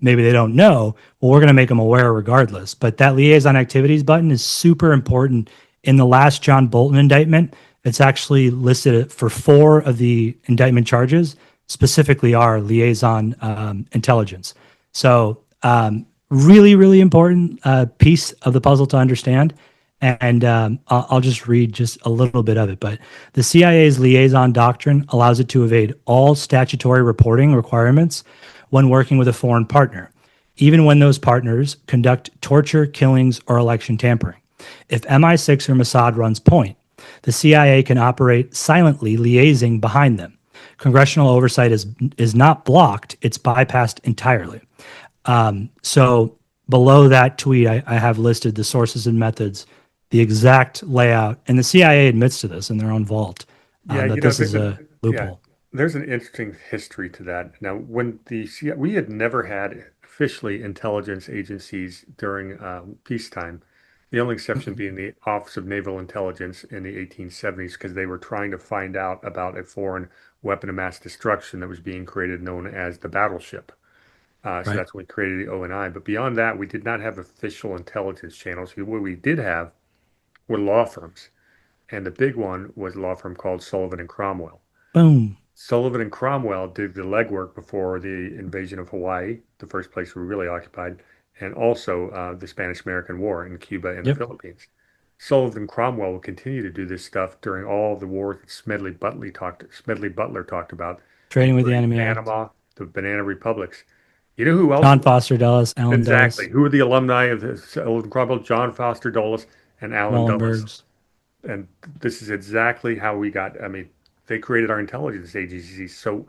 maybe they don't know. Well, we're going to make them aware regardless. But that liaison activities button is super important. In the last John Bolton indictment, it's actually listed for 4 of the indictment charges, specifically are liaison intelligence. So really, really important piece of the puzzle to understand. And I'll just read just a little bit of it. But the CIA's liaison doctrine allows it to evade all statutory reporting requirements when working with a foreign partner, even when those partners conduct torture, killings, or election tampering. If MI6 or Mossad runs point, the CIA can operate silently, liaising behind them. Congressional oversight is not blocked, it's bypassed entirely. So below that tweet, I have listed the sources and methods, the exact layout, and the CIA admits to this in their own vault, that this is a loophole. Yeah, there's an interesting history to that. Now, when we had never had officially intelligence agencies during peacetime, the only exception being the Office of Naval Intelligence in the 1870s, because they were trying to find out about a foreign weapon of mass destruction that was being created, known as the battleship. So Right. that's when we created the ONI. But beyond that, we did not have official intelligence channels. What we did have were law firms. And the big one was a law firm called Sullivan and Cromwell. Boom. Sullivan and Cromwell did the legwork before the invasion of Hawaii, the first place we really occupied, and also the Spanish-American War in Cuba and the Yep. Philippines. Sullivan and Cromwell will continue to do this stuff during all the wars that Smedley Butler talked about, Trading with the including Enemy Act. Panama, the Banana Republics. You know who else? John Foster Dulles, Alan Exactly. Dulles, Who are the alumni of the Sullivan and Cromwell? John Foster Dulles and Alan Dulles. Wallenbergs. And this is exactly how we got, I mean, they created our intelligence agencies. So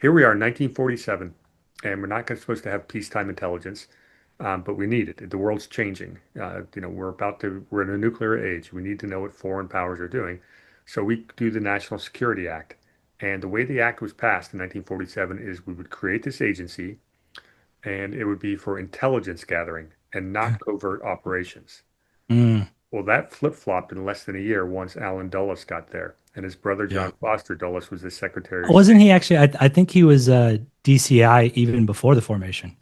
here we are in 1947, and we're not supposed to have peacetime intelligence, but we need it. The world's changing. We're in a nuclear age. We need to know what foreign powers are doing. So we do the National Security Act. And the way the act was passed in 1947 is we would create this agency, and it would be for intelligence gathering and not covert operations. Mm. Well, that flip-flopped in less than a year once Alan Dulles got there, and his brother Yeah. John Foster Dulles was the Secretary of Wasn't State. he actually? I think he was DCI even before the formation.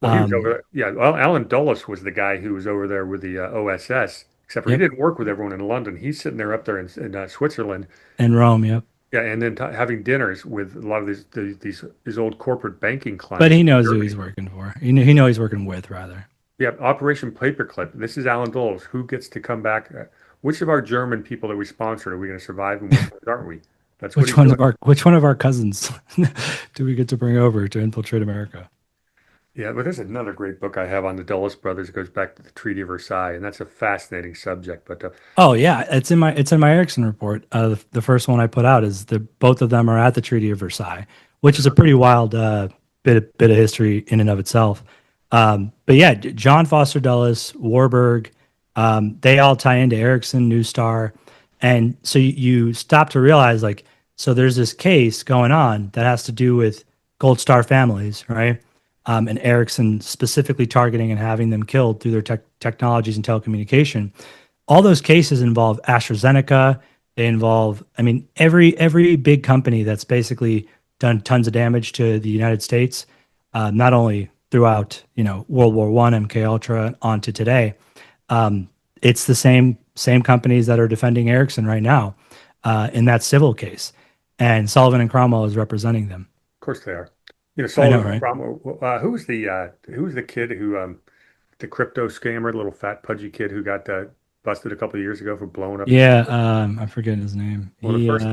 Well, he was over Um, there. Yeah, well, Alan Dulles was the guy who was over there with the OSS, except for he yep. didn't work with everyone in London. He's sitting there up there in Switzerland, And Rome. Yep. yeah, and then having dinners with a lot of these old corporate banking But clients he in knows who Germany. he's working for. He knows he's working with, rather. Yeah, Operation Paperclip. This is Alan Dulles. Who gets to come back? Which of our German people that we sponsored are we going to survive, and which ones aren't we? That's what he's doing. Which one of our cousins do we get to bring over to infiltrate America? Yeah, but there's another great book I have on the Dulles brothers. It goes back to the Treaty of Versailles, and that's a fascinating subject. But Oh yeah, it's in my Ericsson report. The first one I put out is that both of them are at the Treaty of Versailles, which is a pretty wild bit of history in and of itself. But yeah, John Foster Dulles, Warburg, they all tie into Ericsson, New Star, and so you stop to realize, like, so there's this case going on that has to do with Gold Star families, right? And Ericsson specifically targeting and having them killed through their technologies and telecommunication. All those cases involve AstraZeneca. They involve, I mean, every big company that's basically done tons of damage to the United States, not only throughout World War I, MK Ultra, on to today. It's the same companies that are defending Ericsson right now in that civil case, and Sullivan and Cromwell is representing them. of course they are. I know, Sullivan right? Cromwell. Who was the kid who the crypto scammer, the little fat pudgy kid who got busted a couple of years ago for blowing up Yeah, I forget his name. well, the He first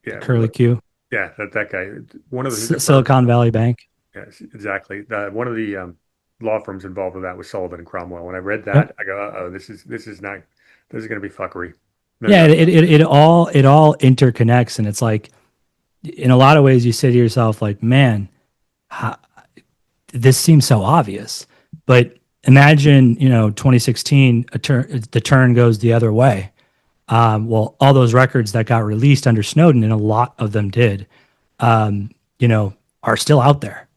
yeah Curly Q, yeah that guy, one of the Silicon Valley Bank. yes, exactly. One of the law firms involved with that was Sullivan and Cromwell. When I read Yep. that, I go, "Oh, this is not. This is going to be fuckery." No, Yeah, no. it all interconnects, and it's like, in a lot of ways, you say to yourself, like, man, how, this seems so obvious. But imagine, 2016, the turn goes the other way. Well, all those records that got released under Snowden, and a lot of them did, are still out there,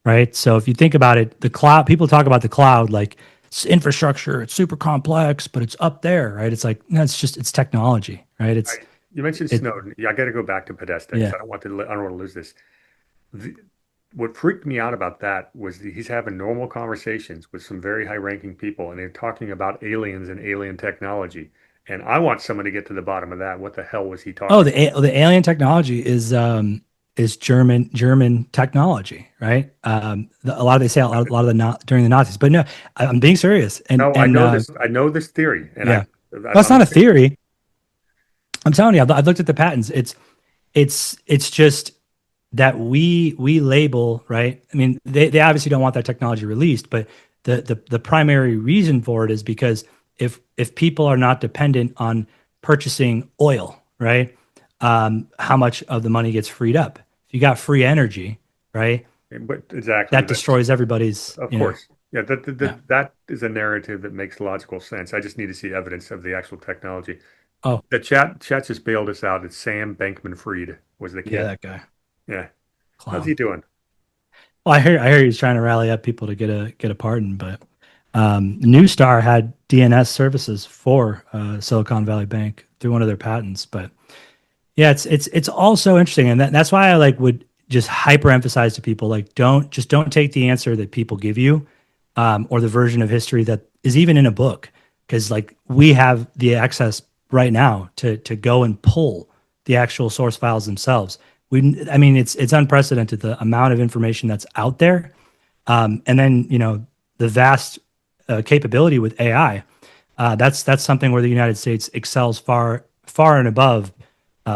right? So if you think about it, the cloud, people talk about the cloud like infrastructure, it's super complex, but it's up there, right? It's like, no, it's technology, right? You mentioned It, Snowden. Yeah, I got to go back to Podesta because yeah. I don't want to lose this. The, what freaked me out about that was that he's having normal conversations with some very high-ranking people, and they're talking about aliens and alien technology. And I want someone to get to the bottom of that. What the hell was he Oh, talking about? the alien technology is German technology, right? A lot of they say a lot of the not during the Nazis, but no, I'm being serious. No, I know this. I know this theory, and Yeah, well, it's I'm not a theory. I'm telling you, I've looked at the patents. It's just that we label, right. I mean, they obviously don't want that technology released, but the primary reason for it is because if people are not dependent on purchasing oil, right, how much of the money gets freed up? If you got free energy, right, but exactly that that. destroys everybody's, Of course, yeah. yeah. That is a narrative that makes logical sense. I just need to see evidence of the actual technology. Oh, The chat just bailed us out. It's Sam Bankman-Fried was the yeah, kid. that guy, Yeah, how's he clown. doing? Well, I hear he's trying to rally up people to get a pardon, but New Star had DNS services for Silicon Valley Bank through one of their patents. But yeah, it's also interesting, and that's why I like would just hyper emphasize to people like don't take the answer that people give you, or the version of history that is even in a book, because like we have the access right now to go and pull the actual source files themselves. I mean, it's unprecedented the amount of information that's out there, and then the vast capability with AI. That's something where the United States excels far and above,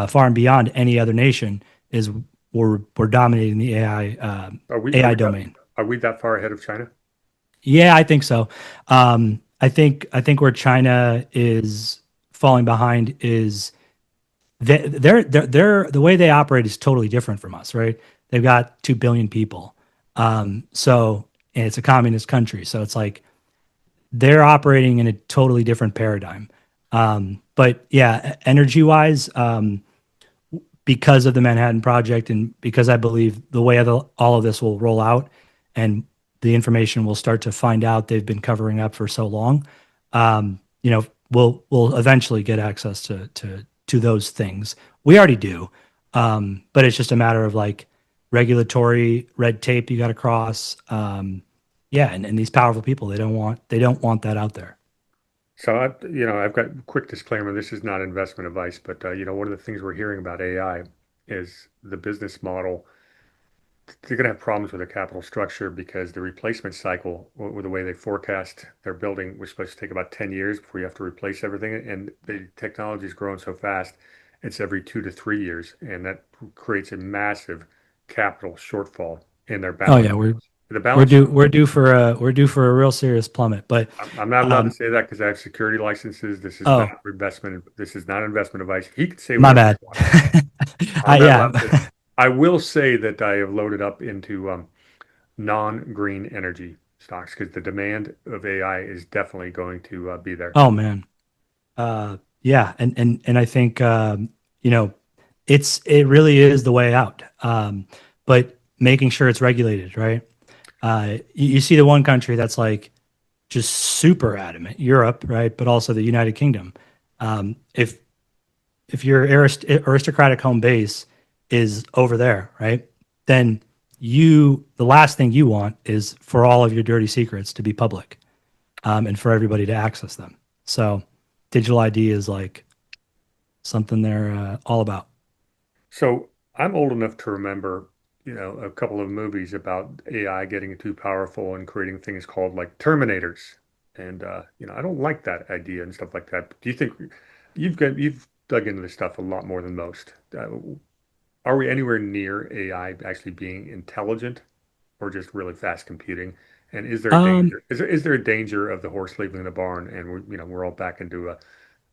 far and beyond any other nation. Is we're dominating the AI domain. Are we that far ahead of China? Yeah, I think so. I think where China is falling behind is they're the way they operate is totally different from us, right? They've got 2 billion people, so and it's a communist country, so it's like they're operating in a totally different paradigm. But yeah, energy wise, because of the Manhattan Project and because I believe the way all of this will roll out and the information we'll start to find out they've been covering up for so long, we'll eventually get access to those things. We already do, but it's just a matter of like regulatory red tape you got to cross. Yeah, and these powerful people they don't want that out there. So I've got a quick disclaimer. This is not investment advice, but one of the things we're hearing about AI is the business model. They're going to have problems with their capital structure because the replacement cycle, with the way they forecast their building, was supposed to take about 10 years before you have to replace everything. And the technology is growing so fast, it's every 2 to 3 years. And that creates a massive capital shortfall in their Oh balance yeah, sheet. The balance sheet, we're due for a real serious plummet. But I'm not allowed to um, say that because I have security licenses. This is not oh, investment. This is not investment advice. He can say my whatever he bad. wants. I'm not allowed to. Yeah. I will say that I have loaded up into non-green energy stocks because the demand of AI is definitely going to be there. Oh man. Yeah, and I think it really is the way out. But making sure it's regulated, right? You see the one country that's like just super adamant, Europe, right? But also the United Kingdom. If your aristocratic home base is over there, right? Then the last thing you want is for all of your dirty secrets to be public, and for everybody to access them. So digital ID is like something they're all about. So I'm old enough to remember, a couple of movies about AI getting too powerful and creating things called like Terminators. And I don't like that idea and stuff like that. Do you think you've dug into this stuff a lot more than most? Are we anywhere near AI actually being intelligent or just really fast computing? And is there a Um, danger? Is there a danger of the horse leaving the barn and we're all back into a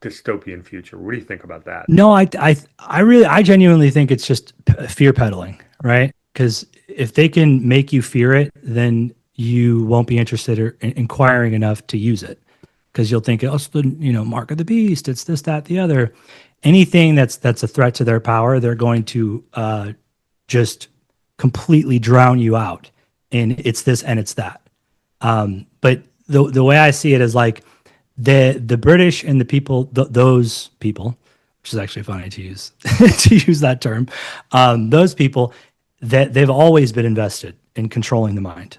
dystopian future? What do you think about that? no, I genuinely think it's just fear peddling, right? Because if they can make you fear it, then you won't be interested or inquiring enough to use it, because you'll think, oh, it's the mark of the beast. It's this, that, the other. Anything that's a threat to their power, they're going to just completely drown you out. And it's this and it's that. But the way I see it is like the British and the people, those people, which is actually funny to use to use that term, those people that they've always been invested in controlling the mind,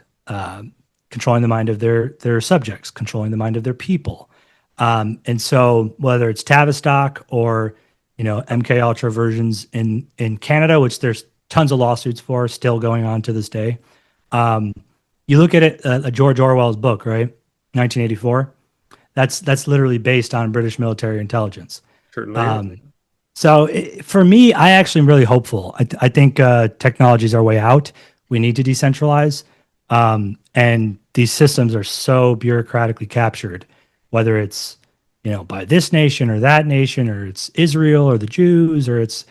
controlling the mind of their subjects, controlling the mind of their people. And so whether it's Tavistock or MK Ultra versions in Canada, which there's tons of lawsuits for still going on to this day. You look at it, George Orwell's book, right? 1984. That's literally based on British military intelligence. Certainly is. Um, so for me, I actually am really hopeful. I think technology is our way out. We need to decentralize, and these systems are so bureaucratically captured, whether it's by this nation or that nation, or it's Israel or the Jews, or it's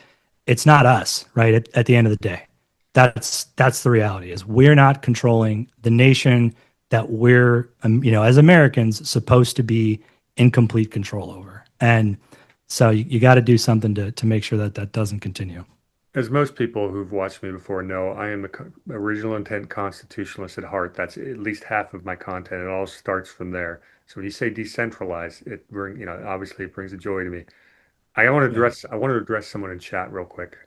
not us, right? At the end of the day, that's the reality. Is we're not controlling the nation that we're as Americans supposed to be in complete control over, and so you got to do something to make sure that that doesn't continue. As most people who've watched me before know, I am a original intent constitutionalist at heart. That's at least half of my content. It all starts from there. So when you say decentralize, obviously it brings a joy to me. Yeah. I want to address someone in chat real quick.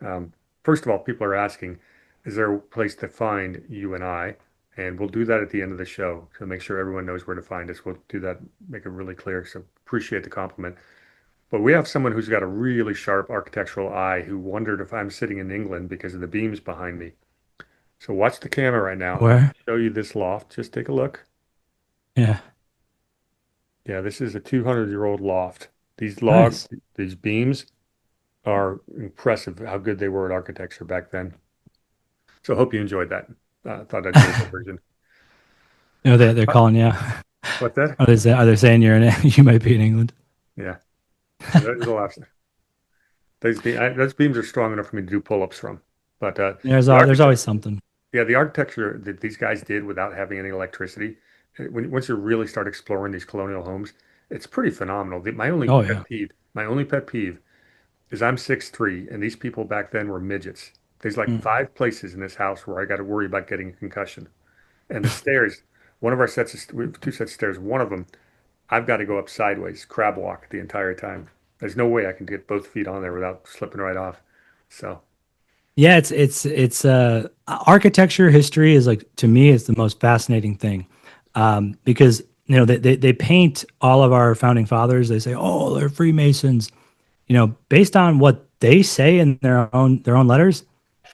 First of all, people are asking, is there a place to find you and I? And we'll do that at the end of the show to make sure everyone knows where to find us. We'll do that, make it really clear. So appreciate the compliment. But we have someone who's got a really sharp architectural eye who wondered if I'm sitting in England because of the beams behind me. So watch the camera right now. I'm going Where? to show you this loft. Just take a look. Yeah. Yeah, this is a 200-year-old loft. These log, Nice. these beams are impressive how good they were at architecture back then. So I hope you enjoyed that. Thought I'd do a little version. They're Uh, calling you. What's that? Are they saying you might be in England? Yeah, there's a lot. Those beams are strong enough for me to do pull-ups from. But the There's architect, always something. yeah, the architecture that these guys did without having any electricity, once you really start exploring these colonial homes, it's pretty phenomenal. Oh yeah. My only pet peeve is I'm 6'3", and these people back then were midgets. There's like Mm. 5 places in this house where I got to worry about getting a concussion. And the stairs, one of our sets of, we have 2 sets of stairs. One of them, I've got to go up sideways, crab walk the entire time. There's no way I can get both feet on there without slipping right off. So, Yeah, it's architecture history is like to me is the most fascinating thing, because they paint all of our founding fathers. They say, oh, they're Freemasons. Based on what they say in their own letters,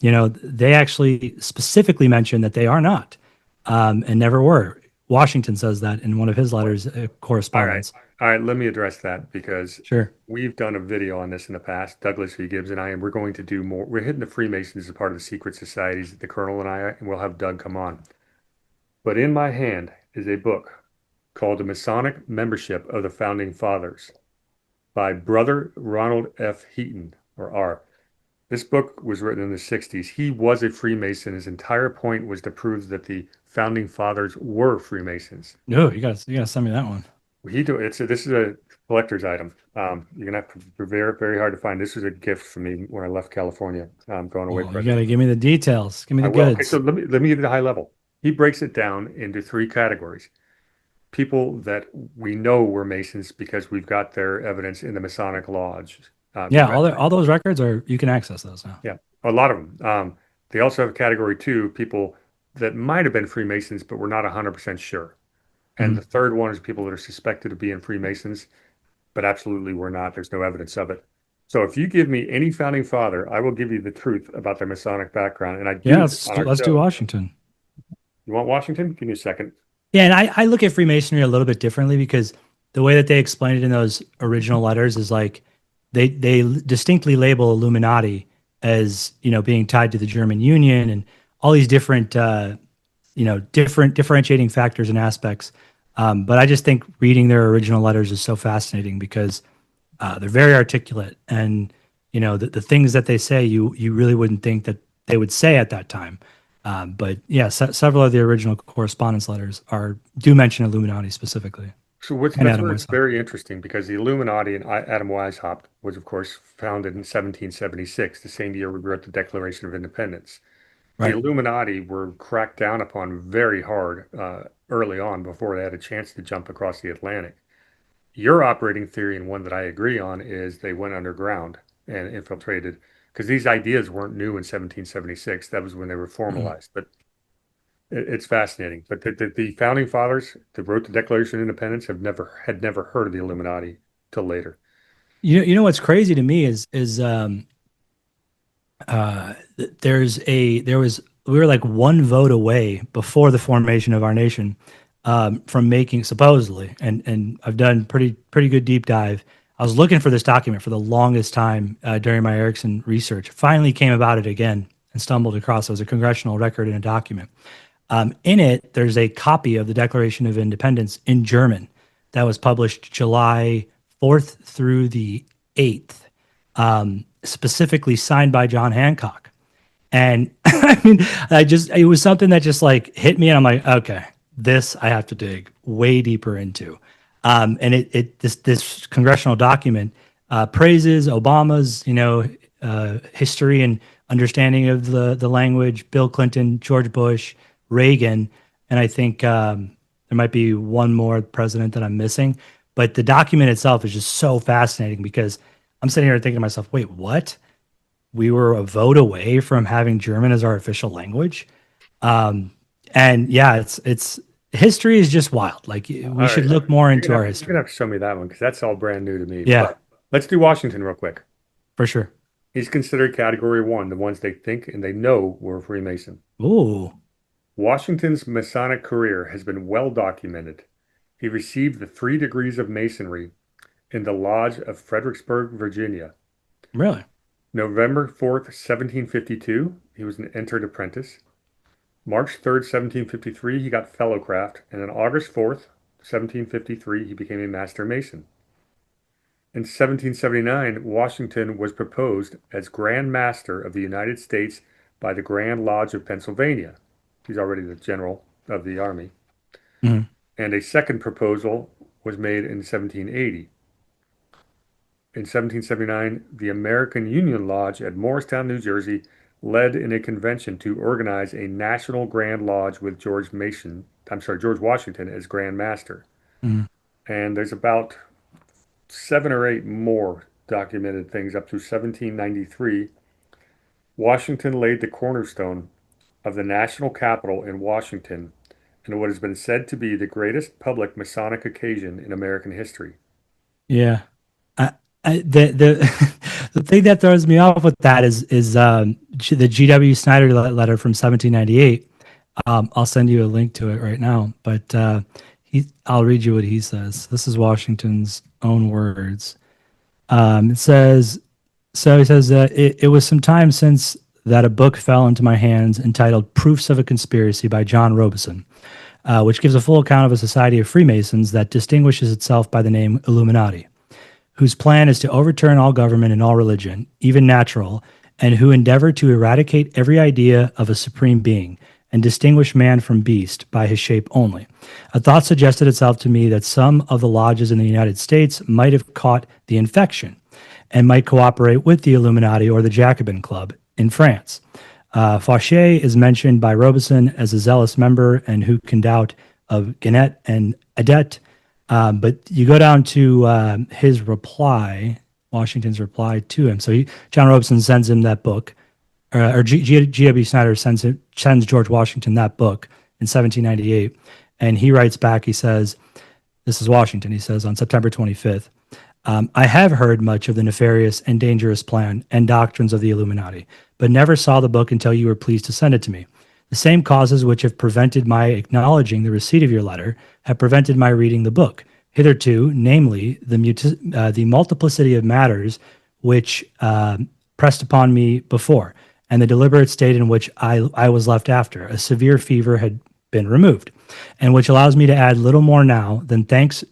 they actually specifically mention that they are not, and never were. Washington says that in one of his letters, all right. correspondence. All right, let me address that because Sure. we've done a video on this in the past, Douglas V. Gibbs and I, and we're going to do more. We're hitting the Freemasons as part of the secret societies, the Colonel and I, and we'll have Doug come on. But in my hand is a book called The Masonic Membership of the Founding Fathers by Brother Ronald F. Heaton, or R. This book was written in the 60s. He was a Freemason. His entire point was to prove that the founding fathers were Freemasons. No, you gotta send me that one. This is a collector's item. You're gonna have to be very, very hard to find. This was a gift from me when I left California, going away Oh, you present. gotta give me the details. Give me I the will. Okay, so goods. let me get to the high level. He breaks it down into 3 categories. People that we know were Masons because we've got their evidence in the Masonic Lodge. We've Yeah, got all those records are you can access those now. Yeah, a lot of them. They also have category 2, people that might have been Freemasons, but we're not 100% sure. And the Mhm. third one is people that are suspected of being Freemasons, but absolutely were not. There's no evidence of it. So if you give me any founding father, I will give you the truth about their Masonic background. And I Yeah, do this on our let's do show. Washington. You want Washington? Give me a second. Yeah, and I look at Freemasonry a little bit differently because the way that they explain it in those original letters is like they distinctly label Illuminati as being tied to the German Union and all these different different differentiating factors and aspects. But I just think reading their original letters is so fascinating because they're very articulate, and the things that they say you really wouldn't think that they would say at that time. But yeah, several of the original correspondence letters are do mention Illuminati specifically, So and that's Adam where it's Weishaupt. very interesting because the Illuminati and Adam Weishaupt was, of course, founded in 1776, the same year we wrote the Declaration of Independence. The Right. Illuminati were cracked down upon very hard early on before they had a chance to jump across the Atlantic. Your operating theory, and one that I agree on, is they went underground and infiltrated because these ideas weren't new in 1776. That was when they were Mhm. formalized. But it's fascinating. But the founding fathers that wrote the Declaration of Independence had never heard of the Illuminati till later. You know what's crazy to me is there was we were like one vote away before the formation of our nation from making supposedly, and I've done pretty good deep dive. I was looking for this document for the longest time during my Ericsson research. Finally came about it again and stumbled across it. It was a congressional record in a document. In it, there's a copy of the Declaration of Independence in German that was published July 4th through the 8th, specifically signed by John Hancock. And I mean, it was something that just like hit me, and I'm like, okay, this I have to dig way deeper into. And this congressional document praises Obama's, history and understanding of the language, Bill Clinton, George Bush, Reagan, and I think there might be one more president that I'm missing. But the document itself is just so fascinating because I'm sitting here thinking to myself, wait, what? We were a vote away from having German as our official language. And yeah, it's history is just wild. Like All we should right, look more you're into gonna our have, you're gonna history. have to show me that one because that's all brand new to me. Yeah, But let's do Washington real quick. for sure. He's considered category one, the ones they think and they know were a Freemason. Ooh, Washington's Masonic career has been well documented. He received the 3 degrees of Masonry in the Lodge of Fredericksburg, Virginia. really? November 4th, 1752, he was an entered apprentice. March 3rd, 1753, he got fellowcraft, and on August 4th, 1753, he became a master mason. In 1779, Washington was proposed as Grand Master of the United States by the Grand Lodge of Pennsylvania. He's already the general of the army. Mhm. And a second proposal was made in 1780. In 1779, the American Union Lodge at Morristown, New Jersey, led in a convention to organize a national Grand Lodge with George Washington as Grand Master. Mhm. And there's about 7 or 8 more documented things up to 1793. Washington laid the cornerstone of the national capitol in Washington in what has been said to be the greatest public Masonic occasion in American history. Yeah. The the thing that throws me off with that is the G.W. Snyder letter from 1798. I'll send you a link to it right now, but I'll read you what he says. This is Washington's own words. It says, so he says that it was some time since that a book fell into my hands entitled Proofs of a Conspiracy by John Robeson, which gives a full account of a society of Freemasons that distinguishes itself by the name Illuminati, whose plan is to overturn all government and all religion, even natural, and who endeavor to eradicate every idea of a supreme being and distinguish man from beast by his shape only. A thought suggested itself to me that some of the lodges in the United States might have caught the infection and might cooperate with the Illuminati or the Jacobin Club in France. Fauché is mentioned by Robeson as a zealous member, and who can doubt of Genet and Adet. But you go down to his reply, Washington's reply to him. So John Robeson sends him that book, or G.W. Snyder sends George Washington that book in 1798. And he writes back, he says, this is Washington, he says, on September 25th, I have heard much of the nefarious and dangerous plan and doctrines of the Illuminati, but never saw the book until you were pleased to send it to me. The same causes which have prevented my acknowledging the receipt of your letter have prevented my reading the book. Hitherto, namely, the multiplicity of matters which pressed upon me before, and the deliberate state in which I was left after, a severe fever had been removed, and which allows me to add little more now than thanks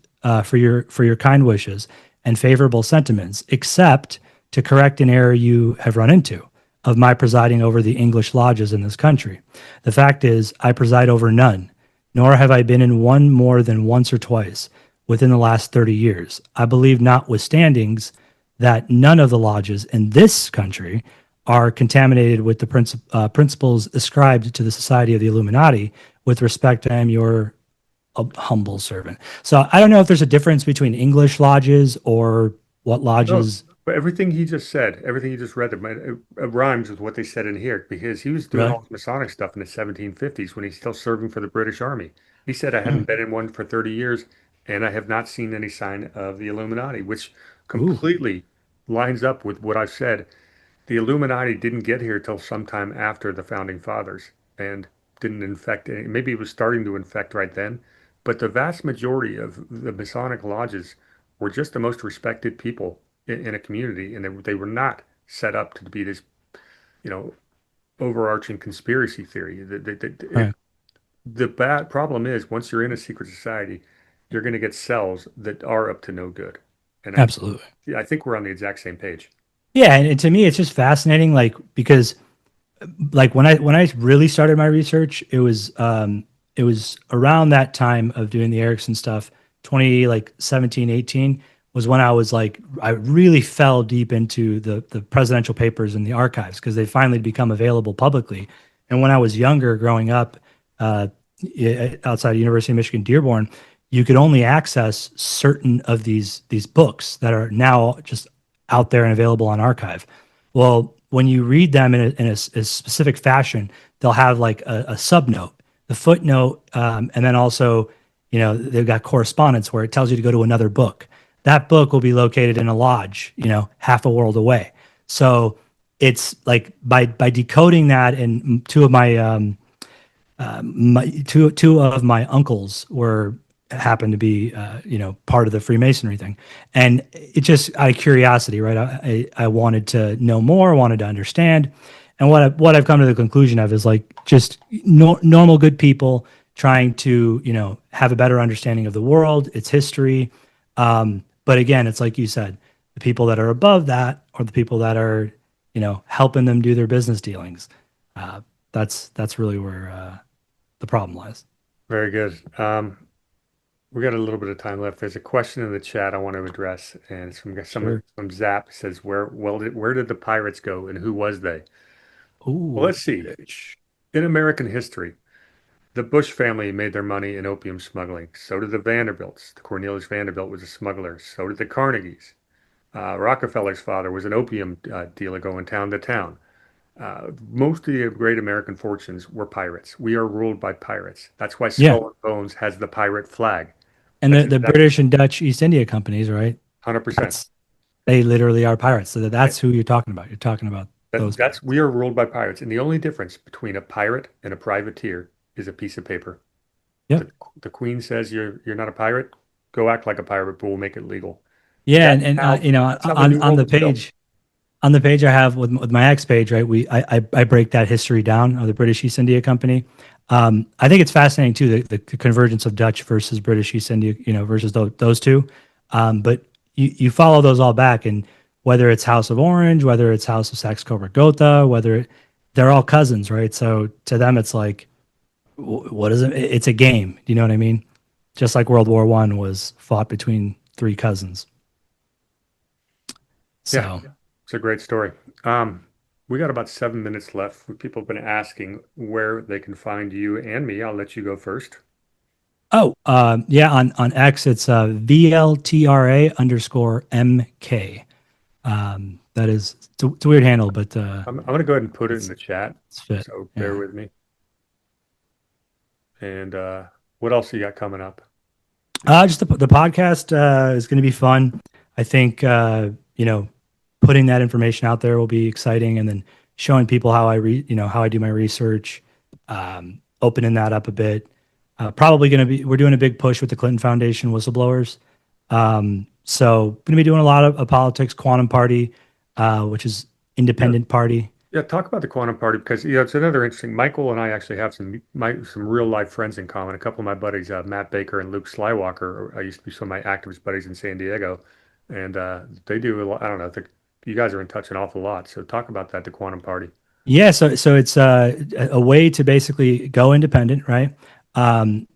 for your kind wishes and favorable sentiments, except to correct an error you have run into of my presiding over the English lodges in this country. The fact is, I preside over none, nor have I been in one more than once or twice within the last 30 years. I believe, notwithstandings, that none of the lodges in this country are contaminated with the principles ascribed to the Society of the Illuminati. With respect, I am your a humble servant. So I don't know if there's a difference between English lodges or what No, lodges. but everything he just said, everything he just read, it rhymes with what they said in here because he was doing Really? all this Masonic stuff in the 1750s when he's still serving for the British Army. He said, I Hmm. haven't been in one for 30 years and I have not seen any sign of the Illuminati, which Ooh, completely lines up with what I've said. The Illuminati didn't get here till sometime after the founding fathers and didn't infect any. Maybe it was starting to infect right then, but the vast majority of the Masonic lodges were just the most respected people in a community, and they were not set up to be this, you know, overarching conspiracy theory. all right. The bad problem is once you're in a secret society, you're going to get cells that are up to no good. And Absolutely. I think we're on the exact same page. Yeah, and to me, it's just fascinating, like because like when I really started my research, it was around that time of doing the Ericsson stuff, 20 like 17, 18 was when I was like I really fell deep into the presidential papers and the archives because they finally become available publicly. And when I was younger, growing up uh, outside of University of Michigan Dearborn, you could only access certain of these books that are now just out there and available on archive. Well, when you read them in a specific fashion, they'll have like a subnote, the footnote, and then also, they've got correspondence where it tells you to go to another book. That book will be located in a lodge, half a world away. So it's like by decoding that, and two of my two of my uncles were happened to be part of the Freemasonry thing, and it just out of curiosity, right? I wanted to know more, wanted to understand, and what I've come to the conclusion of is like just normal good people trying to have a better understanding of the world, its history. But again, it's like you said, the people that are above that, or the people that are helping them do their business dealings. That's really where the problem lies. Very good. We got a little bit of time left. There's a question in the chat I want to address, and it's from someone Sure. from Zap. It says, where did the pirates go, and who was they?" Well, Ooh. let's see. In American history, the Bush family made their money in opium smuggling. So did the Vanderbilts. The Cornelius Vanderbilt was a smuggler. So did the Carnegies. Rockefeller's father was an opium dealer going town to town. Most of the great American fortunes were pirates. We are ruled by pirates. That's why Yeah. Skull and Bones has the pirate flag. And That's the exactly British and Dutch East India companies, right? 100%. That's they literally are pirates. So that's who you're talking about. You're talking about those That's pirates. we are ruled by pirates, and the only difference between a pirate and a privateer is a piece of paper. Yep. The Queen says you're not a pirate. Go act like a pirate, but we'll make it legal. Yeah, That's and how that's how the on New World was built. on the page I have with my X page, right? I break that history down of the British East India Company. I think it's fascinating too the convergence of Dutch versus British East India, versus those two. But you follow those all back, and whether it's House of Orange, whether it's House of Saxe Coburg Gotha, they're all cousins, right? So to them, it's like, what is it? It's a game. Do you know what I mean? Just like World War One was fought between three cousins. Yeah, So. it's a great story. We got about 7 minutes left. People have been asking where they can find you and me. I'll let you go first. Oh, yeah, on X, it's VLTRA underscore MK. That is, it's a weird handle, but I'm going to go ahead and put it in it's the chat, it's fit. so bear Yeah. with me. And what else you got coming up? Just the podcast is going to be fun. I think putting that information out there will be exciting, and then showing people how how I do my research, opening that up a bit. Probably going to be we're doing a big push with the Clinton Foundation whistleblowers. So going to be doing a lot of politics, Quantum Party, which is Yeah, independent party. yeah. Talk about the quantum party because it's another interesting. Michael and I actually have some real life friends in common. A couple of my buddies, Matt Baker and Luke Slywalker. I used to be some of my activist buddies in San Diego, and they do a lot. I don't know. I think you guys are in touch an awful lot. So talk about that, the quantum party. Yeah, so it's a way to basically go independent, right?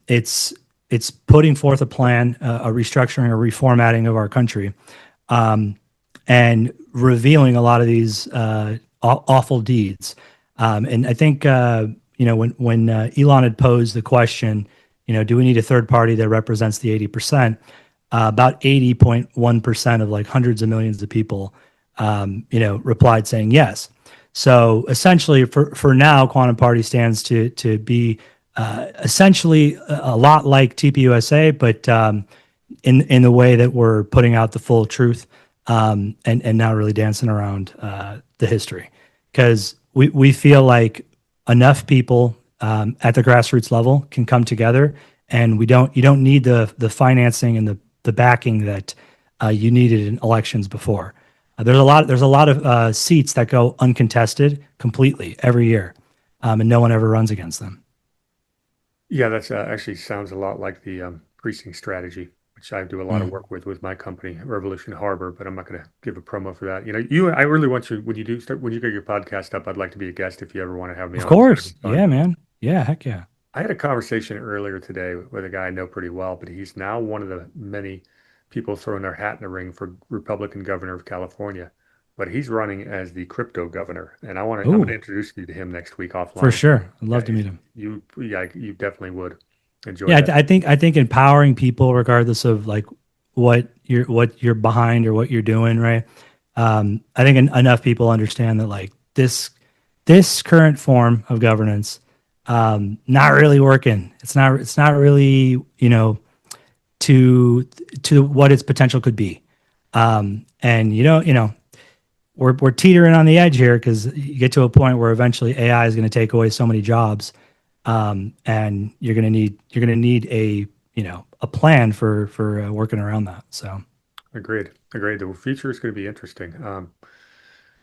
It's putting forth a plan, a restructuring, a reformatting of our country, um, and revealing a lot of these awful deeds. And I think when Elon had posed the question, do we need a third party that represents the 80%? About 80.1% of like hundreds of millions of people, replied saying yes. So essentially, for now, Quantum Party stands to be essentially a lot like TPUSA, but in the way that we're putting out the full truth, and not really dancing around the history, because we feel like enough people at the grassroots level can come together, and you don't need the financing and the backing that you needed in elections before. There's a lot of seats that go uncontested completely every year, and no one ever runs against them. Yeah, that's actually sounds a lot like the precinct strategy, which I do a lot of Mm. work with my company, Revolution Harbor. But I'm not going to give a promo for that. I really want you when you get your podcast up. I'd like to be a guest if you ever want to have me Of on. It's going to course, be fun. yeah, man, yeah, heck yeah. I had a conversation earlier today with a guy I know pretty well, but he's now one of the many people throwing their hat in the ring for Republican governor of California. But he's running as the crypto governor, and I'm going to Ooh, introduce you to him next week for offline. sure. I'd Yeah, love to meet him. you definitely would enjoy Yeah, that. I think empowering people, regardless of like what you're behind or what you're doing, right? I think enough people understand that like this current form of governance, not really working. It's not really to what its potential could be. And we're teetering on the edge here, because you get to a point where eventually AI is going to take away so many jobs, and you're going to need a plan for working around that. So Agreed. Agreed. The future is going to be interesting.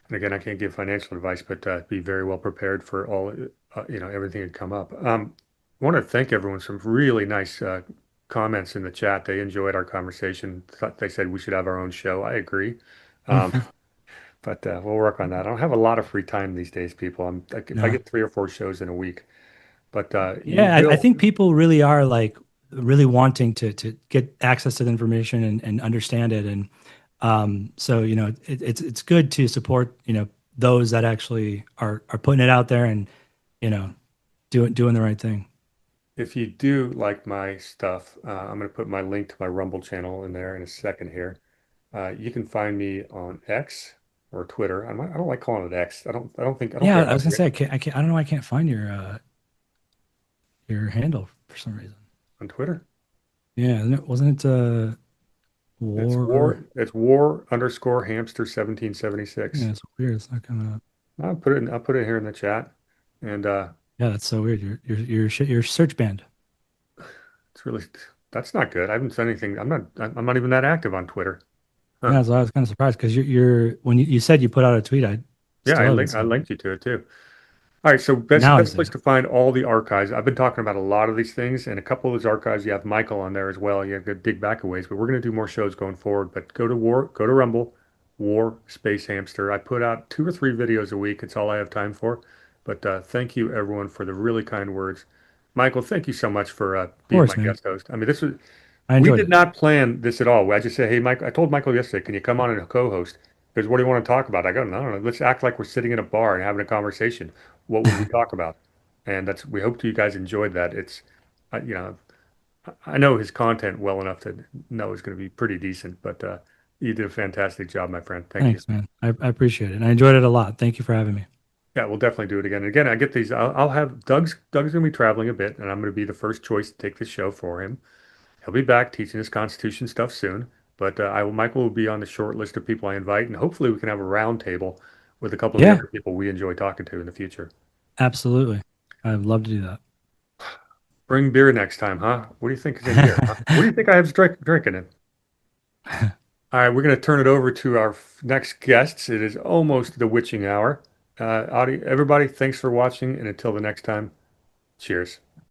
And again, I can't give financial advice, but be very well prepared for all, everything that come up. I want to thank everyone. Some really nice comments in the chat. They enjoyed our conversation. Thought they said we should have our own show. I agree. Um, but we'll work on that. I don't have a lot of free time these days, people. If I no, get 3 or 4 shows in a week, but you yeah, I will. think people really are like really wanting to get access to the information and understand it, and so it's good to support those that actually are putting it out there and you know doing the right thing. If you do like my stuff, I'm going to put my link to my Rumble channel in there in a second here. You can find me on X or Twitter. I don't like calling it X. I don't Yeah, care I how was gonna say I don't know, I can't find your handle for some reason. on Twitter. Yeah, wasn't it war? It's war underscore hamster 1776. Yeah, it's weird. It's not coming up. I'll put it here in the chat. And Yeah, that's so weird. Your search banned. it's really that's not good. I haven't said anything. I'm not even that active on Twitter. Huh. Yeah, so I was kind of surprised because you're when you said you put out a tweet, I Yeah, still haven't I seen it. linked you to it too. All right, so Now I best see place it. to find all the archives. I've been talking about a lot of these things, and a couple of those archives, you have Michael on there as well. You have to dig back a ways, but we're going to do more shows going forward. But go to Rumble, War Space Hamster. I put out 2 or 3 videos a week. It's all I have time for. But thank you everyone for the really kind words. Michael, thank you so much for Of being my course, man. guest host. I mean, this was I we enjoyed did it. not plan this at all. I just said, hey, Mike, I told Michael yesterday, can you come on and co-host? Because what do you want to talk about? I go, no, let's act like we're sitting in a bar and having a conversation. What would we talk about? And we hope you guys enjoyed that. Uh, you know, I know his content well enough to know it's going to be pretty decent, but you did a fantastic job, my friend. Thank you. Thanks, man. I appreciate it. And I enjoyed it a lot. Thank you for having me. Yeah, we'll definitely do it again. And again, I get these. I'll have Doug's going to be traveling a bit, and I'm going to be the first choice to take the show for him. He'll be back teaching us Constitution stuff soon, but Michael will be on the short list of people I invite, and hopefully we can have a round table with a couple of the Yeah, other people we enjoy talking to in the future. absolutely. I'd love to do Bring beer next time, huh? What do you think is in here, huh? What do that. you think I have drinking in? All right, we're going to turn it over to our next guests. It is almost the witching hour. Everybody, thanks for watching, and until the next time, cheers.